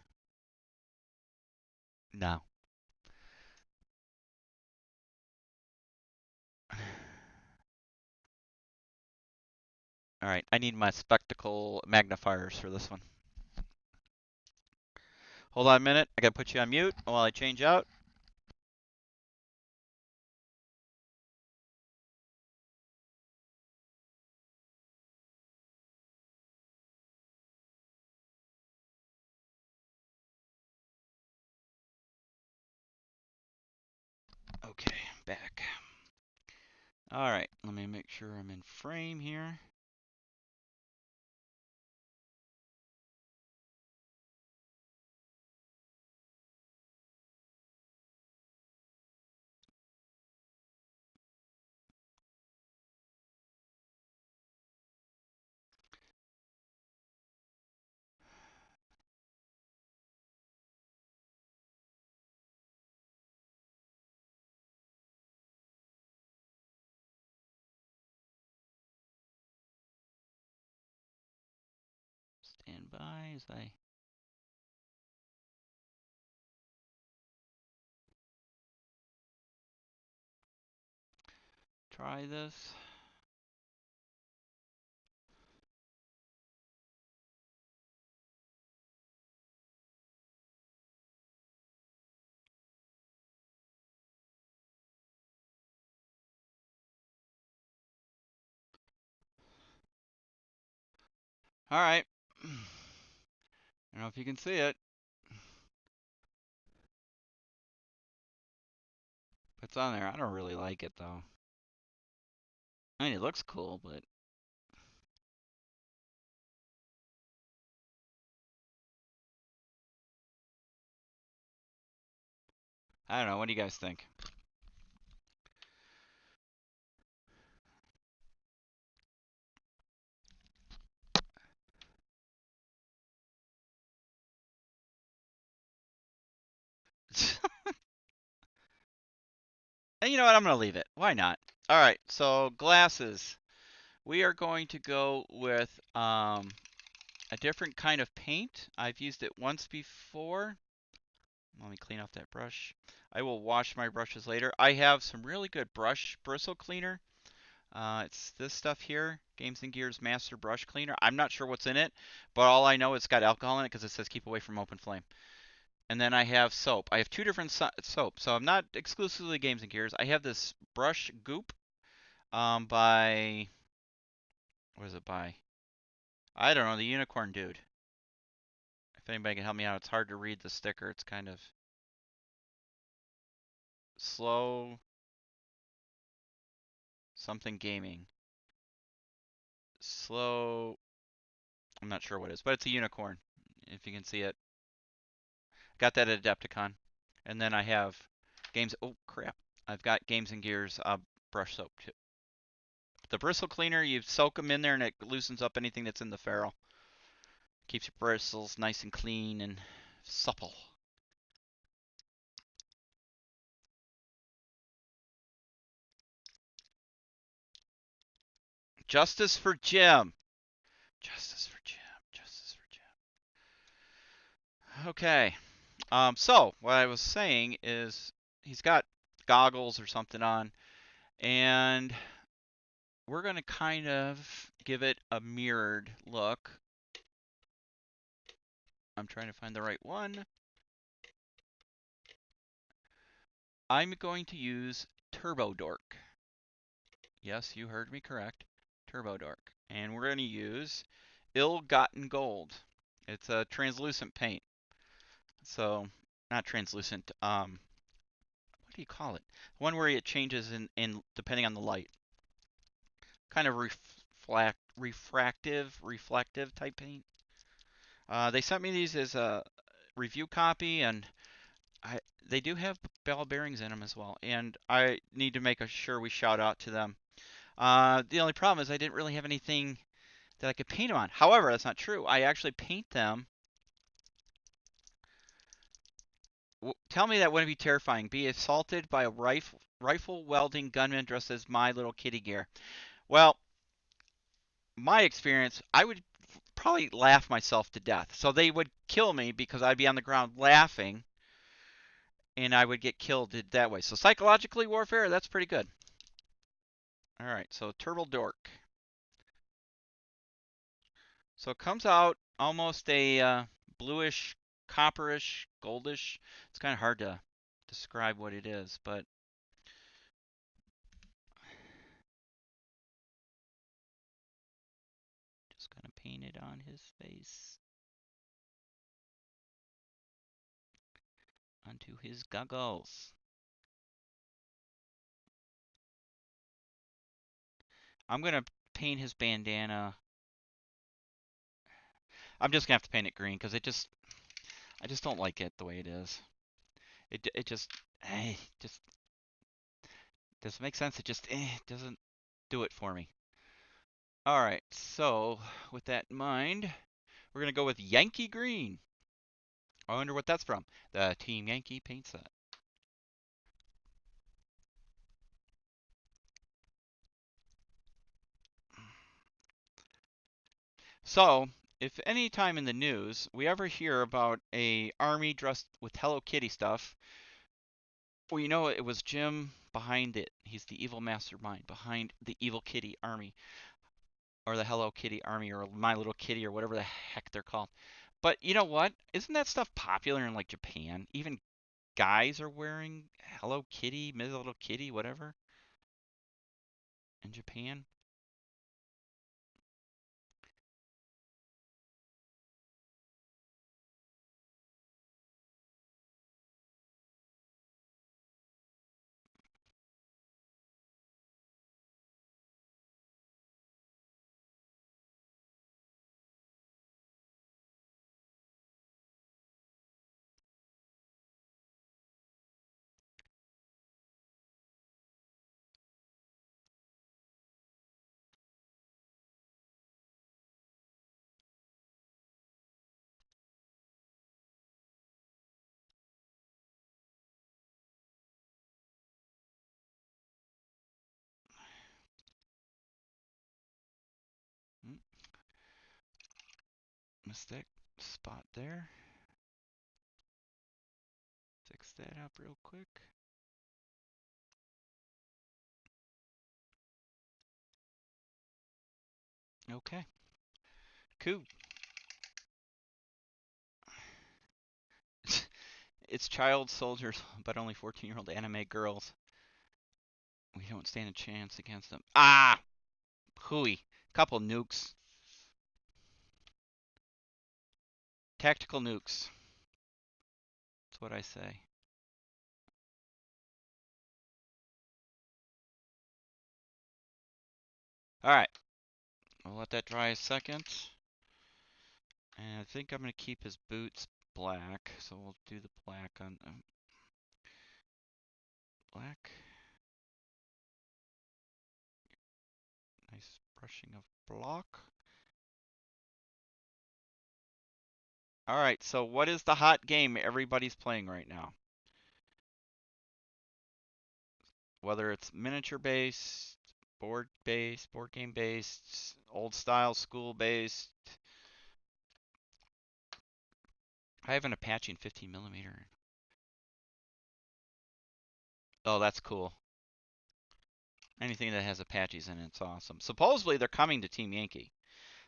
No. All right, I need my spectacle magnifiers for this one. Hold on a minute. I gotta put you on mute while I change out. Okay, back. All right, let me make sure I'm in frame here. Stand by as I try this. All right. I don't know if you can see it. It's on there. I don't really like it though. I mean, it looks cool, but I don't know. What do you guys think? And you know what? I'm gonna leave it. Why not? All right. So glasses. We are going to go with a different kind of paint. I've used it once before. Let me clean off that brush. I will wash my brushes later. I have some really good bristle cleaner. It's this stuff here, Games and Gears Master Brush Cleaner. I'm not sure what's in it, but all I know it's got alcohol in it because it says keep away from open flame. And then I have soap. I have two different soap, so I'm not exclusively Games and Gears. I have this brush goop by, what is it by? I don't know, the unicorn dude. If anybody can help me out, it's hard to read the sticker. It's kind of slow something gaming. Slow, I'm not sure what it is, but it's a unicorn. If you can see it. Got that at Adepticon. And then I have games. Oh crap! I've got Games and Gears brush soap too. The bristle cleaner, you soak them in there and it loosens up anything that's in the ferrule. Keeps your bristles nice and clean and supple. Justice for Jim. Justice for Jim. Justice for Jim. Okay. So what I was saying is he's got goggles or something on, and we're gonna kind of give it a mirrored look. I'm trying to find the right one. I'm going to use Turbo Dork. Yes, you heard me correct. Turbo Dork. And we're going to use Ill-Gotten Gold. It's a translucent paint. So, not translucent, what do you call it? One where it changes in depending on the light. Kind of reflective type paint. They sent me these as a review copy, and they do have ball bearings in them as well. And I need to make sure we shout out to them. The only problem is I didn't really have anything that I could paint them on. However, that's not true. I actually paint them. Tell me that wouldn't be terrifying. Be assaulted by a rifle welding gunman dressed as My Little Kitty gear. Well, my experience, I would probably laugh myself to death. So they would kill me because I'd be on the ground laughing, and I would get killed that way. So psychologically warfare, that's pretty good. All right, so Turtle Dork. So it comes out almost a bluish, copperish, goldish. It's kind of hard to describe what it is, but just gonna paint it on his face. Onto his goggles. I'm gonna paint his bandana. I'm just gonna have to paint it green because I just don't like it the way it is. It just doesn't make sense. It just doesn't do it for me. All right, so with that in mind, we're gonna go with Yankee Green. I wonder what that's from. The Team Yankee paint set. So, if any time in the news we ever hear about a army dressed with Hello Kitty stuff, well, you know it was Jim behind it. He's the evil mastermind behind the Evil Kitty Army, or the Hello Kitty Army, or My Little Kitty, or whatever the heck they're called. But you know what? Isn't that stuff popular in like Japan? Even guys are wearing Hello Kitty, Miss Little Kitty, whatever in Japan. Hmm, mistake spot there. Fix that up real quick. Okay, cool. It's child soldiers, but only 14-year-old anime girls. We don't stand a chance against them. Ah! Hooey. Couple nukes. Tactical nukes. That's what I say. Alright. We'll let that dry a second. And I think I'm going to keep his boots black. So we'll do the black on black. Nice brushing of block. Alright, so what is the hot game everybody's playing right now? Whether it's miniature based, board based, board game based, old style school based. I have an Apache in 15 millimeter. Oh, that's cool. Anything that has Apaches in it's awesome. Supposedly they're coming to Team Yankee.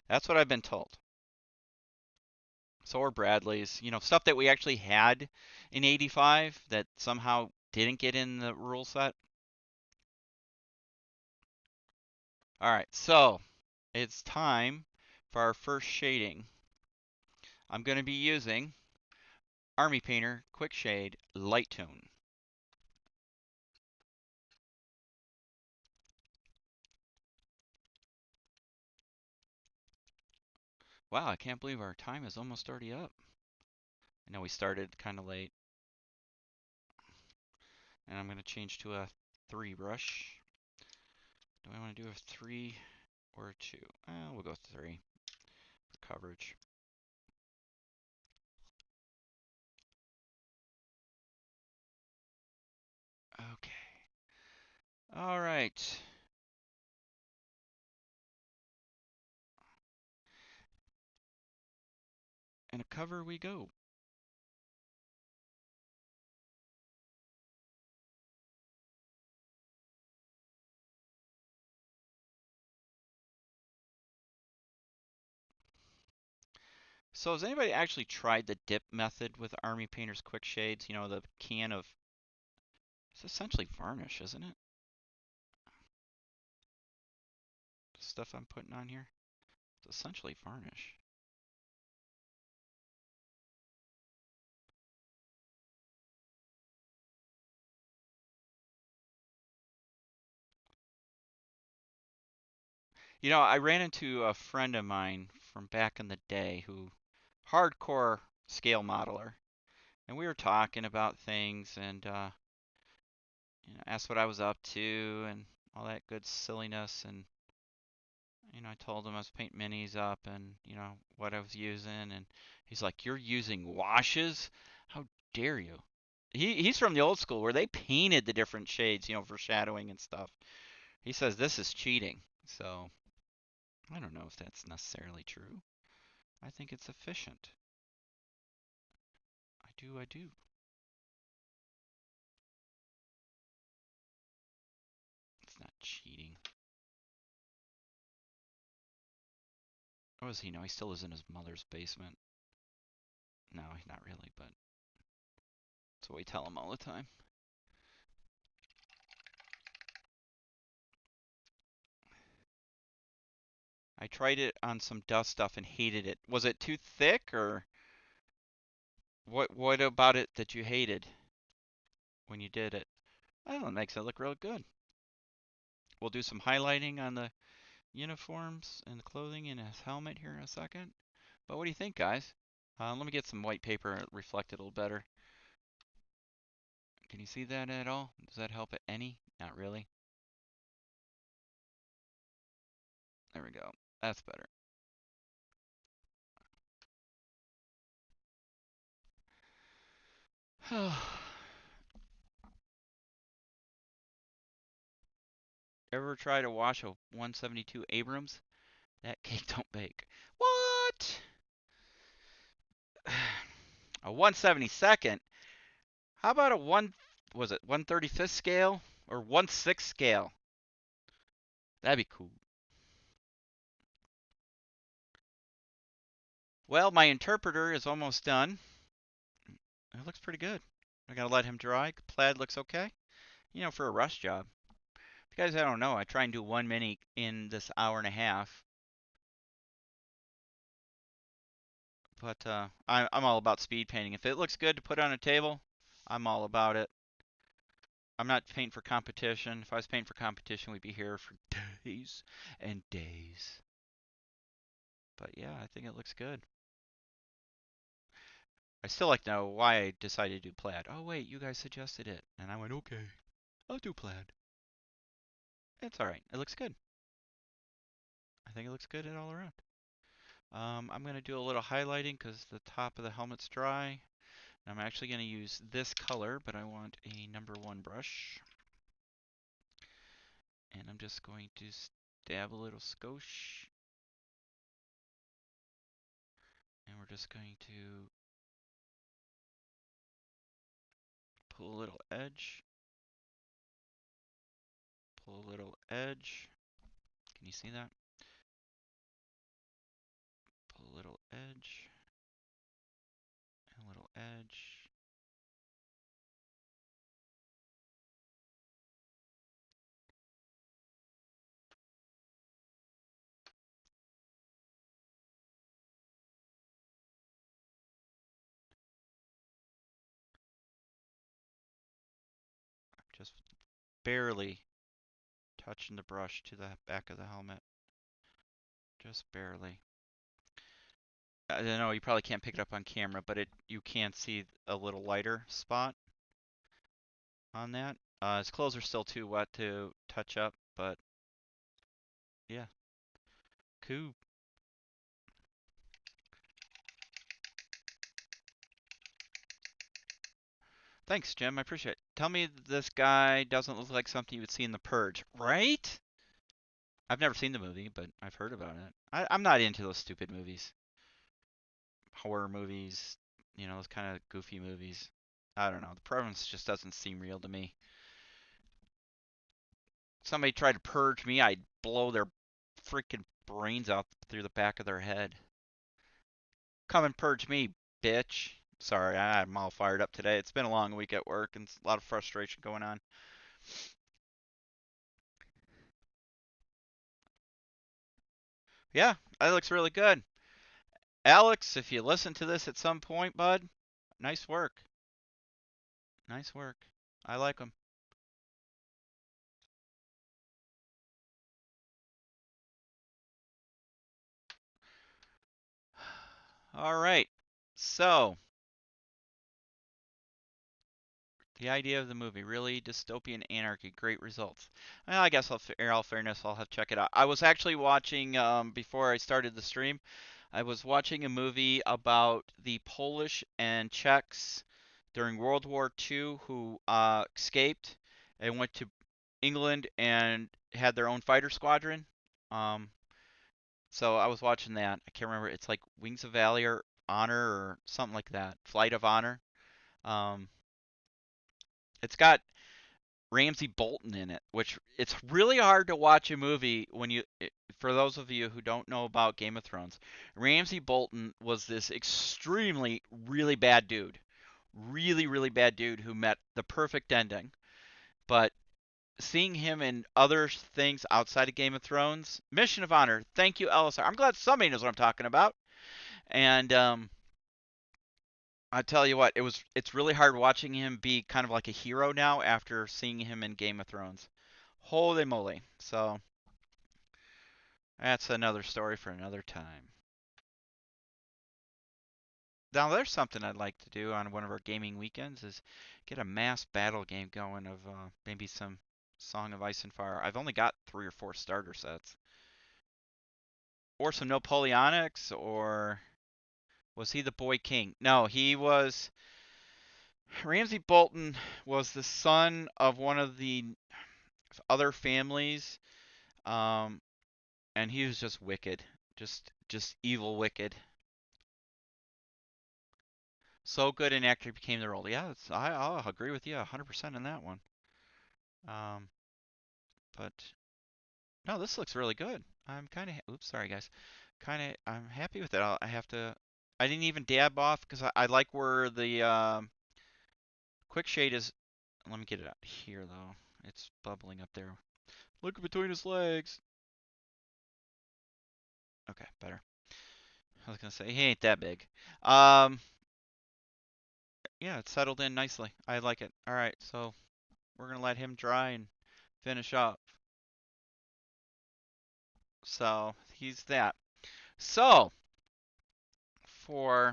That's what I've been told. So are Bradley's. You know, stuff that we actually had in 85 that somehow didn't get in the rule set. All right, so it's time for our first shading. I'm going to be using Army Painter Quick Shade Light Tone. Wow, I can't believe our time is almost already up. I know we started kind of late. And I'm going to change to a 3 brush. Do I want to do a 3 or a 2? We'll go 3 for coverage. Okay. All right. And a cover we go. So has anybody actually tried the dip method with Army Painter's Quick Shades? You know, the can of, it's essentially varnish, isn't it? The stuff I'm putting on here. It's essentially varnish. You know, I ran into a friend of mine from back in the day who, hardcore scale modeler, and we were talking about things and asked what I was up to and all that good silliness. And I told him I was painting minis up and what I was using, and he's like, "You're using washes? How dare you?" He's from the old school where they painted the different shades, for shadowing and stuff. He says this is cheating. So I don't know if that's necessarily true. I think it's efficient. I do. It's not cheating. What does he know? He still lives in his mother's basement. No, he's not really, but that's what we tell him all the time. I tried it on some dust stuff and hated it. Was it too thick, or what about it that you hated when you did it? I don't know, it makes it look real good. We'll do some highlighting on the uniforms and the clothing and his helmet here in a second. But what do you think, guys? Let me get some white paper reflected a little better. Can you see that at all? Does that help it any? Not really. There we go. That's better. Ever try to wash a 172 Abrams? That cake don't bake. What? A 172nd? How about a was it 135th scale or 1/6 scale? That'd be cool. Well, my interpreter is almost done. It looks pretty good. I gotta let him dry. Plaid looks okay. For a rush job. If you guys, I don't know, I try and do one mini in this hour and a half. But I'm all about speed painting. If it looks good to put on a table, I'm all about it. I'm not painting for competition. If I was painting for competition, we'd be here for days and days. But yeah, I think it looks good. I still like to know why I decided to do plaid. Oh wait, you guys suggested it. And I went, okay, I'll do plaid. It's alright. It looks good. I think it looks good all around. I'm going to do a little highlighting because the top of the helmet's dry. I'm actually going to use this color, but I want a number 1 brush. And I'm just going to dab a little skosh. And we're just going to pull a little edge. Pull a little edge. Can you see that? Pull a little edge. And a little edge. Just barely touching the brush to the back of the helmet. Just barely. I don't know, you probably can't pick it up on camera, but you can see a little lighter spot on that. His clothes are still too wet to touch up, but yeah, cool. Thanks, Jim. I appreciate it. Tell me this guy doesn't look like something you would see in The Purge, right? I've never seen the movie, but I've heard about it. I'm not into those stupid movies, horror movies, those kind of goofy movies. I don't know. The premise just doesn't seem real to me. Somebody tried to purge me, I'd blow their freaking brains out through the back of their head. Come and purge me, bitch. Sorry, I'm all fired up today. It's been a long week at work and a lot of frustration going on. Yeah, that looks really good. Alex, if you listen to this at some point, bud, nice work. Nice work. I like them. All right. So, the idea of the movie, really dystopian anarchy, great results. Well, I guess in all fairness, I'll have to check it out. I was actually watching, before I started the stream, I was watching a movie about the Polish and Czechs during World War II who escaped and went to England and had their own fighter squadron. Um, so I was watching that. I can't remember. It's like Wings of Valor, Honor, or something like that. Flight of Honor. Um, it's got Ramsey Bolton in it, which it's really hard to watch a movie when for those of you who don't know about Game of Thrones, Ramsey Bolton was this extremely really bad dude. Really, really bad dude who met the perfect ending. But seeing him in other things outside of Game of Thrones, Mission of Honor, thank you, Elisar. I'm glad somebody knows what I'm talking about. And I tell you what, it's really hard watching him be kind of like a hero now after seeing him in Game of Thrones. Holy moly. So that's another story for another time. Now there's something I'd like to do on one of our gaming weekends is get a mass battle game going of maybe some Song of Ice and Fire. I've only got 3 or 4 starter sets. Or some Napoleonics, or was he the boy king? No, he was Ramsay Bolton was the son of one of the other families, um, and he was just wicked, just evil wicked. So good an actor became the role. Yeah, I'll agree with you 100% on that one. Um, but no, this looks really good. I'm kind of oops, sorry guys. I'm happy with it. I have to. I didn't even dab off because I like where the quick shade is. Let me get it out here though. It's bubbling up there. Look between his legs. Okay, better. I was gonna say he ain't that big. Um, yeah, it's settled in nicely. I like it. All right, so we're gonna let him dry and finish up. So he's that. So for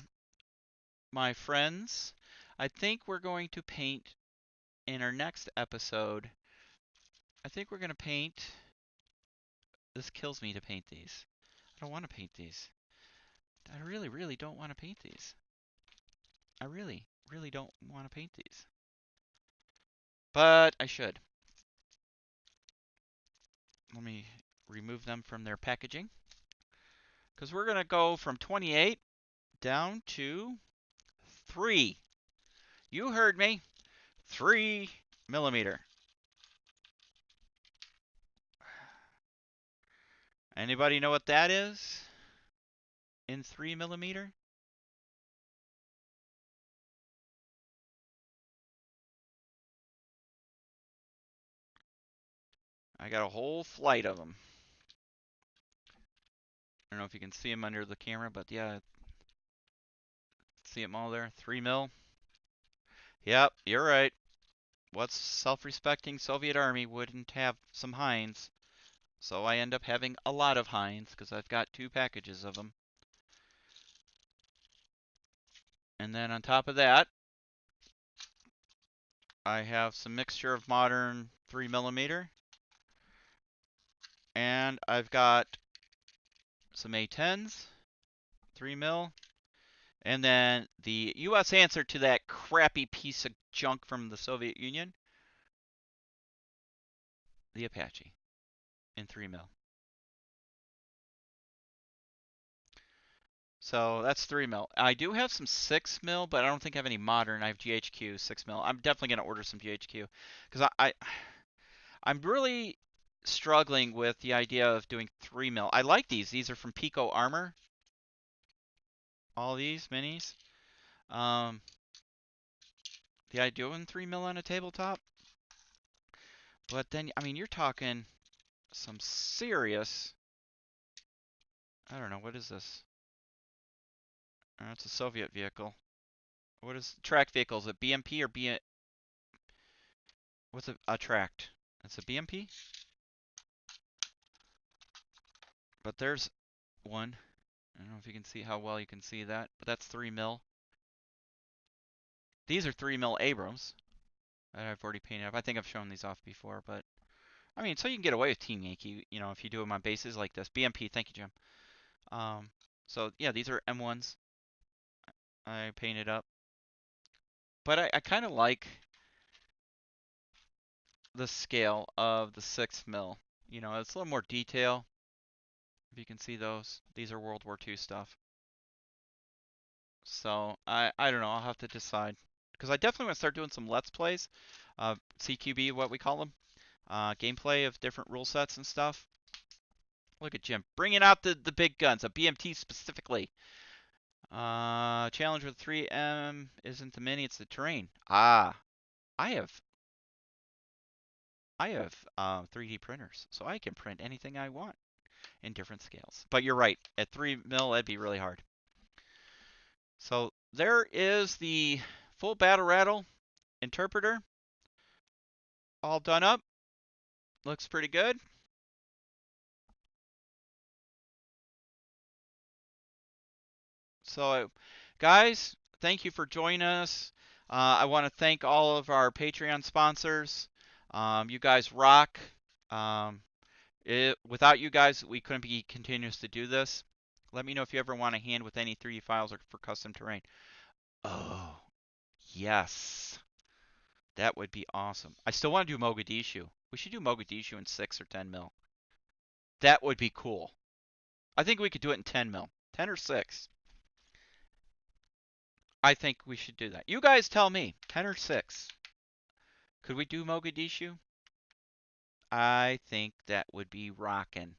my friends, I think we're going to paint in our next episode. I think we're gonna paint. This kills me to paint these. I don't want to paint these. I really, really don't want to paint these. I really, really don't want to paint these. But I should. Let me remove them from their packaging. Because we're going to go from 28 down to 3. You heard me. 3 millimeter. Anybody know what that is? In 3 millimeter? I got a whole flight of them. I don't know if you can see them under the camera, but yeah, see them all there. 3 mil. Yep, you're right. What self-respecting Soviet army wouldn't have some Heinz? So I end up having a lot of Heinz because I've got 2 packages of them. And then on top of that, I have some mixture of modern 3mm, and I've got some A10s, 3mm, and then the U.S. answer to that crappy piece of junk from the Soviet Union, the Apache, in 3mm. So that's 3mm. I do have some 6mm, but I don't think I have any modern. I have GHQ 6mm. I'm definitely going to order some GHQ because I'm really struggling with the idea of doing 3mm. I like these. These are from Pico Armor. All these minis. Um, the idea of 3mm on a tabletop. But then, I mean, you're talking some serious. I don't know. What is this? It's a Soviet vehicle. What is track vehicle? Is it BMP or B? What's a tracked? It's a BMP? But there's one. I don't know if you can see how well you can see that, but that's 3mm. These are 3mm Abrams that I've already painted up. I think I've shown these off before, but I mean, so you can get away with Team Yankee, you know, if you do them on bases like this. BMP, thank you, Jim. Um, so yeah, these are M1s I painted up, but I kind of like the scale of the 6mm. You know, it's a little more detail. If you can see those, these are World War II stuff. So I don't know. I'll have to decide because I definitely want to start doing some Let's Plays, CQB, what we call them, gameplay of different rule sets and stuff. Look at Jim bringing out the big guns, a BMT specifically. Challenge with 3M isn't the mini, it's the terrain. Ah, I have 3D printers, so I can print anything I want in different scales. But you're right, at 3mm, that'd be really hard. So there is the full Battle Rattle interpreter, all done up. Looks pretty good. So, guys, thank you for joining us. I want to thank all of our Patreon sponsors. You guys rock. Um, Without you guys, we couldn't be continuous to do this. Let me know if you ever want a hand with any 3D files or for custom terrain. Oh, yes. That would be awesome. I still want to do Mogadishu. We should do Mogadishu in 6 or 10 mil. That would be cool. I think we could do it in 10 mil. 10 or 6. I think we should do that. You guys tell me. 10 or 6. Could we do Mogadishu? I think that would be rockin'.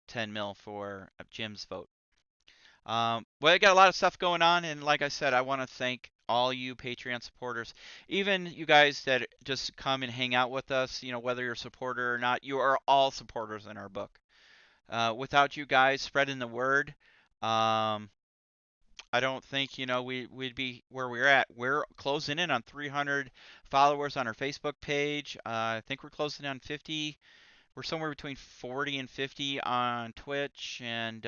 10 mil for Jim's vote. Well, I got a lot of stuff going on, and like I said, I want to thank all you Patreon supporters, even you guys that just come and hang out with us. You know, whether you're a supporter or not, you are all supporters in our book. Without you guys spreading the word, um, I don't think we'd be where we're at. We're closing in on 300 followers on our Facebook page. I think we're closing in on 50. We're somewhere between 40 and 50 on Twitch, and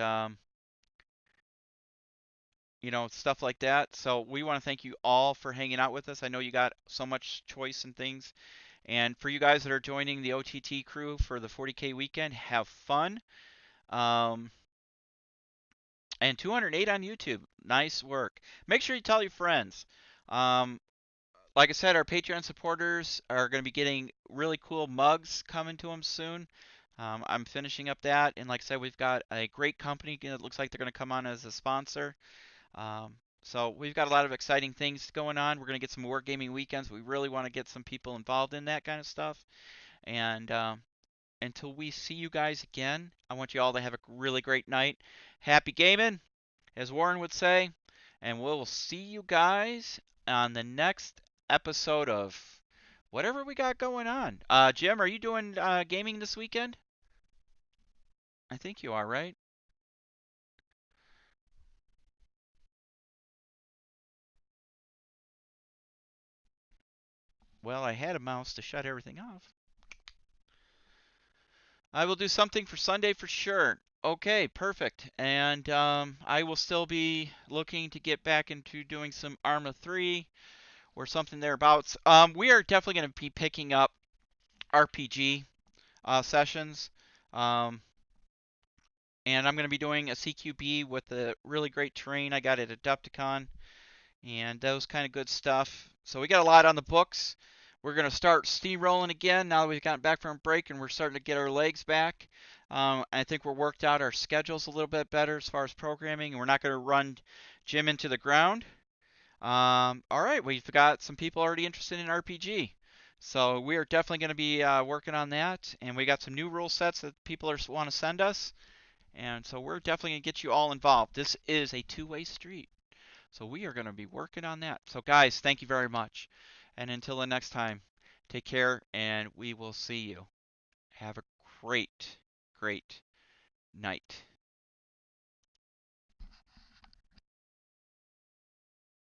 stuff like that. So we want to thank you all for hanging out with us. I know you got so much choice and things. And for you guys that are joining the OTT crew for the 40K weekend, have fun. Um, and 208 on YouTube. Nice work. Make sure you tell your friends. Um, like I said, our Patreon supporters are going to be getting really cool mugs coming to them soon. I'm finishing up that. And like I said, we've got a great company that looks like they're going to come on as a sponsor. So we've got a lot of exciting things going on. We're going to get some wargaming weekends. We really want to get some people involved in that kind of stuff. And until we see you guys again, I want you all to have a really great night. Happy gaming, as Warren would say. And we'll see you guys on the next episode of whatever we got going on. Jim, are you doing gaming this weekend? I think you are, right? Well, I had a mouse to shut everything off. I will do something for Sunday for sure. Okay, perfect. And I will still be looking to get back into doing some Arma 3 or something thereabouts. We are definitely going to be picking up RPG sessions. Um, and I'm going to be doing a CQB with the really great terrain I got at Adepticon and those kind of good stuff. So we got a lot on the books. We're going to start steamrolling again now that we've gotten back from break and we're starting to get our legs back. I think we're worked out our schedules a little bit better as far as programming, and we're not going to run Jim into the ground. All right, we've got some people already interested in RPG. So we are definitely going to be working on that, and we got some new rule sets that people want to send us, and so we're definitely going to get you all involved. This is a two-way street. So we are going to be working on that. So guys, thank you very much. And until the next time, take care and we will see you. Have a great, great night.